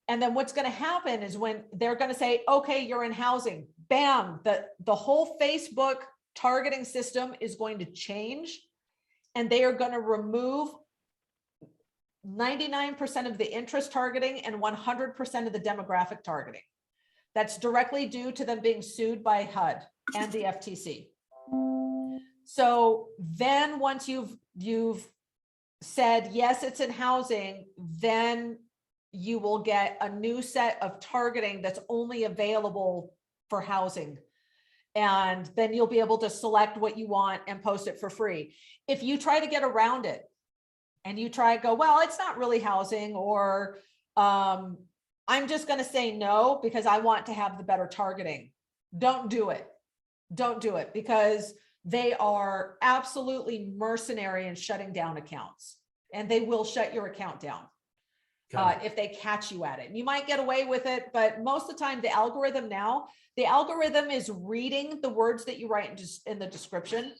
And then what's going to happen is when they're going to say, okay, you're in housing, bam, the whole Facebook targeting system is going to change, and they are going to remove 99% of the interest targeting and 100% of the demographic targeting. That's directly due to them being sued by HUD and the FTC. So then once you've said, yes, it's in housing, then you will get a new set of targeting that's only available for housing. And then you'll be able to select what you want and post it for free. If you try to get around it and you try to go, well, it's not really housing, or I'm just going to say no because I want to have the better targeting. Don't do it. Don't do it, because they are absolutely mercenary in shutting down accounts, and they will shut your account down. If they catch you at it. And you might get away with it, but most of the time the algorithm is reading the words that you write in the description.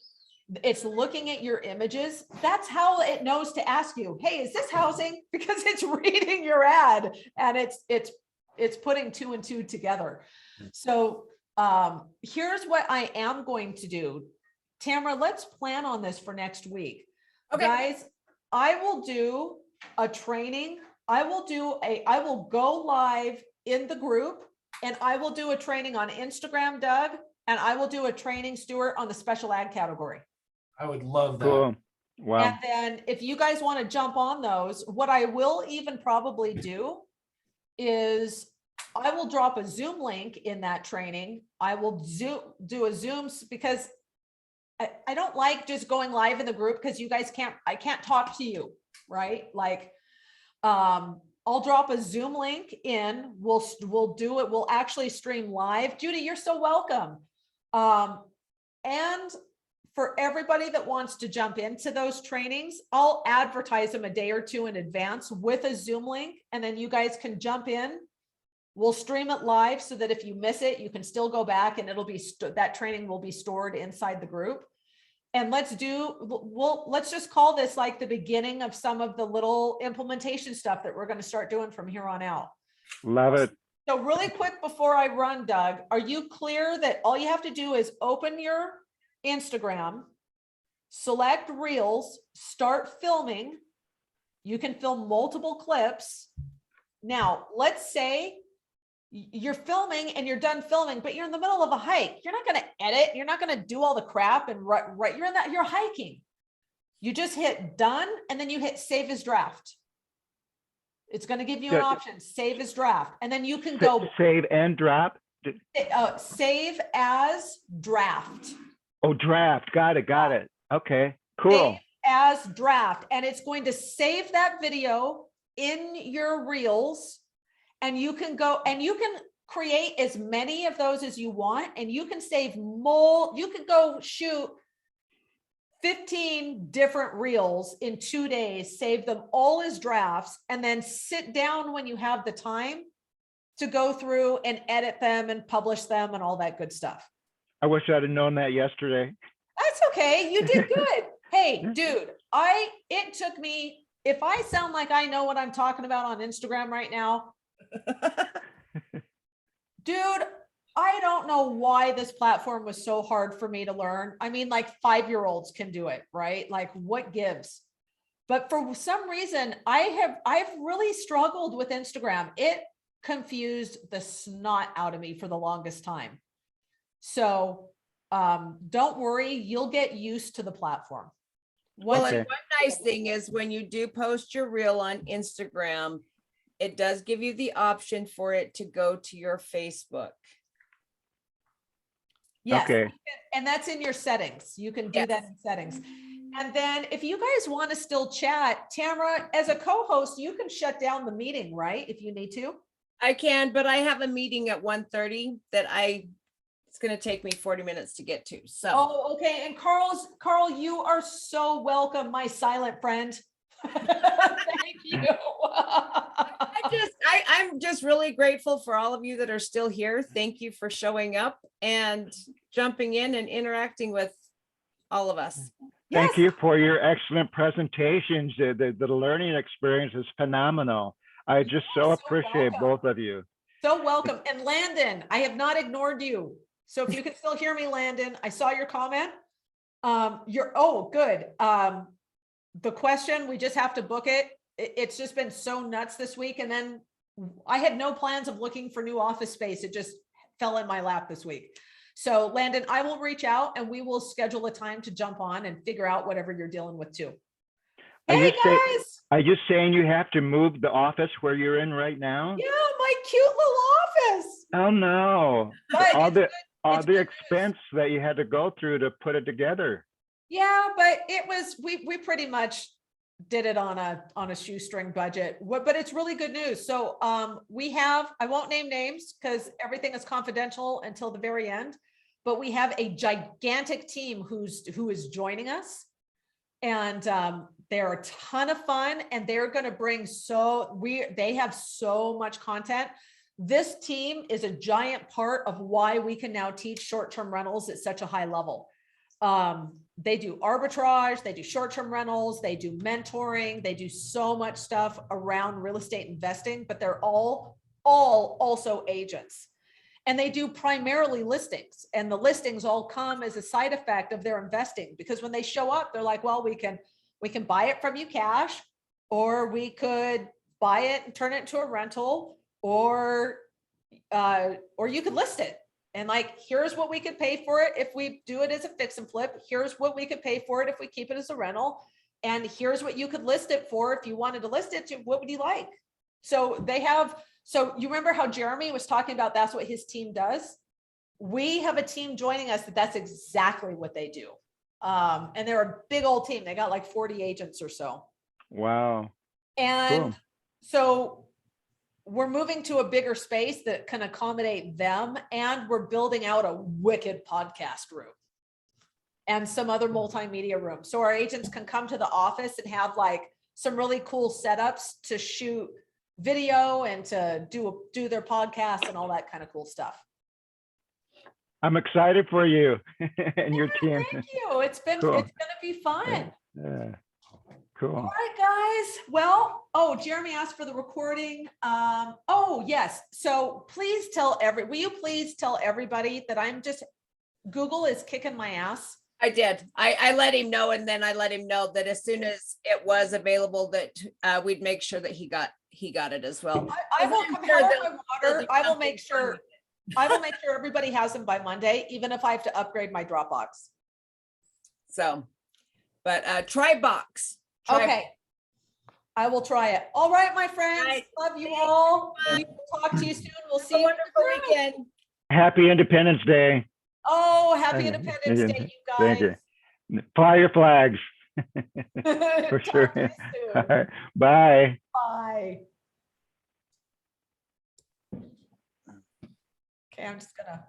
It's looking at your images. That's how it knows to ask you, hey, is this housing? Because it's reading your ad and it's putting 2 and 2 together. So here's what I am going to do. Tamra, let's plan on this for next week. Okay. Guys, I will do a training. I will go live in the group, and I will do a training on Instagram, Doug, and I will do a training, Stuart, on the special ad category. I would love that. Cool. Wow. And then if you guys want to jump on those, what I will even probably do is I will drop a Zoom link in that training. I will do a Zoom, because I don't like just going live in the group because you guys I can't talk to you, right? Like, I'll drop a Zoom link in. We'll do it. We'll actually stream live. Judy, you're so welcome. And for everybody that wants to jump into those trainings, I'll advertise them a day or 2 in advance with a Zoom link, and then you guys can jump in. We'll stream it live so that if you miss it, you can still go back, and it'll be that training will be stored inside the group. And let's just call this like the beginning of some of the little implementation stuff that we're going to start doing from here on out. Love it. So really quick before I run, Doug, are you clear that all you have to do is open your Instagram, select Reels, start filming? You can film multiple clips. Now, let's say you're filming and you're done filming, but you're in the middle of a hike. You're not going to edit. You're not going to do all the crap and right. You're hiking. You just hit done, and then you hit save as draft. It's going to give you an option, save as draft. And then you can go save and drop. Save as draft. Oh, draft. Got it. Okay, cool. Save as draft. And it's going to save that video in your Reels. And you can go and you can create as many of those as you want, and you can save more. You could go shoot 15 different Reels in 2 days, save them all as drafts, and then sit down when you have the time to go through and edit them and publish them and all that good stuff. I wish I'd have known that yesterday. That's okay. You did good. Hey, dude, it took me, if I sound like I know what I'm talking about on Instagram right now, dude, I don't know why this platform was so hard for me to learn. I mean, like 5-year-olds can do it, right? Like, what gives? But for some reason, I've really struggled with Instagram. confused the snot out of me for the longest time. So don't worry, you'll get used to the platform. Well, Okay. and one nice thing is when you do post your reel on Instagram, it does give you the option for it to go to your Facebook. Yes, Okay. and that's in your settings. You can do Yes. that in settings. And then if you guys want to still chat, Tamra, as a co-host, you can shut down the meeting, right? If you need to. I can, but I have a meeting at 1:30 that it's going to take me 40 minutes to get to. So, Oh, okay. And Carl, you are so welcome, my silent friend. Thank you. I'm just really grateful for all of you that are still here. Thank you for showing up and jumping in and interacting with all of us. Thank Yes. you for your excellent presentations. The learning experience is phenomenal. I just You are so so appreciate welcome. both of you. So welcome. And Landon, I have not ignored you. So if you can still hear me, Landon, I saw your comment. Good. The question, we just have to book it. It's just been so nuts this week. And then I had no plans of looking for new office space. It just fell in my lap this week. So Landon, I will reach out and we will schedule a time to jump on and figure out whatever you're dealing with too. Hey guys. Are you saying you have to move the office where you're in right now? Yeah, my cute little office. Oh no. But All it's the good. all It's the good news. expense that you had to go through to put it together. Yeah, but it was, we pretty much did it on a shoestring budget, but it's really good news. So we have, I won't name names because everything is confidential until the very end, but we have a gigantic team who is joining us. And they're a ton of fun and they're going to bring they have so much content. This team is a giant part of why we can now teach short-term rentals at such a high level. They do arbitrage, they do short-term rentals, they do mentoring, they do so much stuff around real estate investing, but they're all also agents. And they do primarily listings, and the listings all come as a side effect of their investing, because when they show up, they're like, well, we can buy it from you cash, or we could buy it and turn it into a rental, or you could list it. And like, here's what we could pay for it if we do it as a fix and flip. Here's what we could pay for it if we keep it as a rental. And here's what you could list it for if you wanted to list it to. What would you like? So so you remember how Jeremy was talking about that's what his team does? We have a team joining us that's exactly what they do. And they're a big old team. They got like 40 agents or so. Wow. And Cool. so we're moving to a bigger space that can accommodate them. And we're building out a wicked podcast room and some other multimedia rooms. So our agents can come to the office and have like some really cool setups to shoot video and to do their podcast and all that kind of cool stuff. I'm excited for you and your team. Thank you. It's Cool. It's going to be fun. Yeah. Cool. All right, guys. Well, Jeremy asked for the recording. Yes. So please will you please tell everybody that Google is kicking my ass. I did. I let him know, and then I let him know that as soon as it was available, that we'd make sure that he got it as well. I will I'm come sure hell they'll- or high water. they'll I will jump make in sure. I will make sure everybody has them by Monday, even if I have to upgrade my Dropbox. So, but try box. Okay. I will try it. All right, my friends. Right. Love you all. We will talk to you soon. We'll see A you. wonderful weekend. Happy Independence Day. Oh, happy Thank you. Independence Day, you guys. Thank you. Fly your flags. For Talk sure. to you soon. All right. Bye. Bye. Okay, I'm just gonna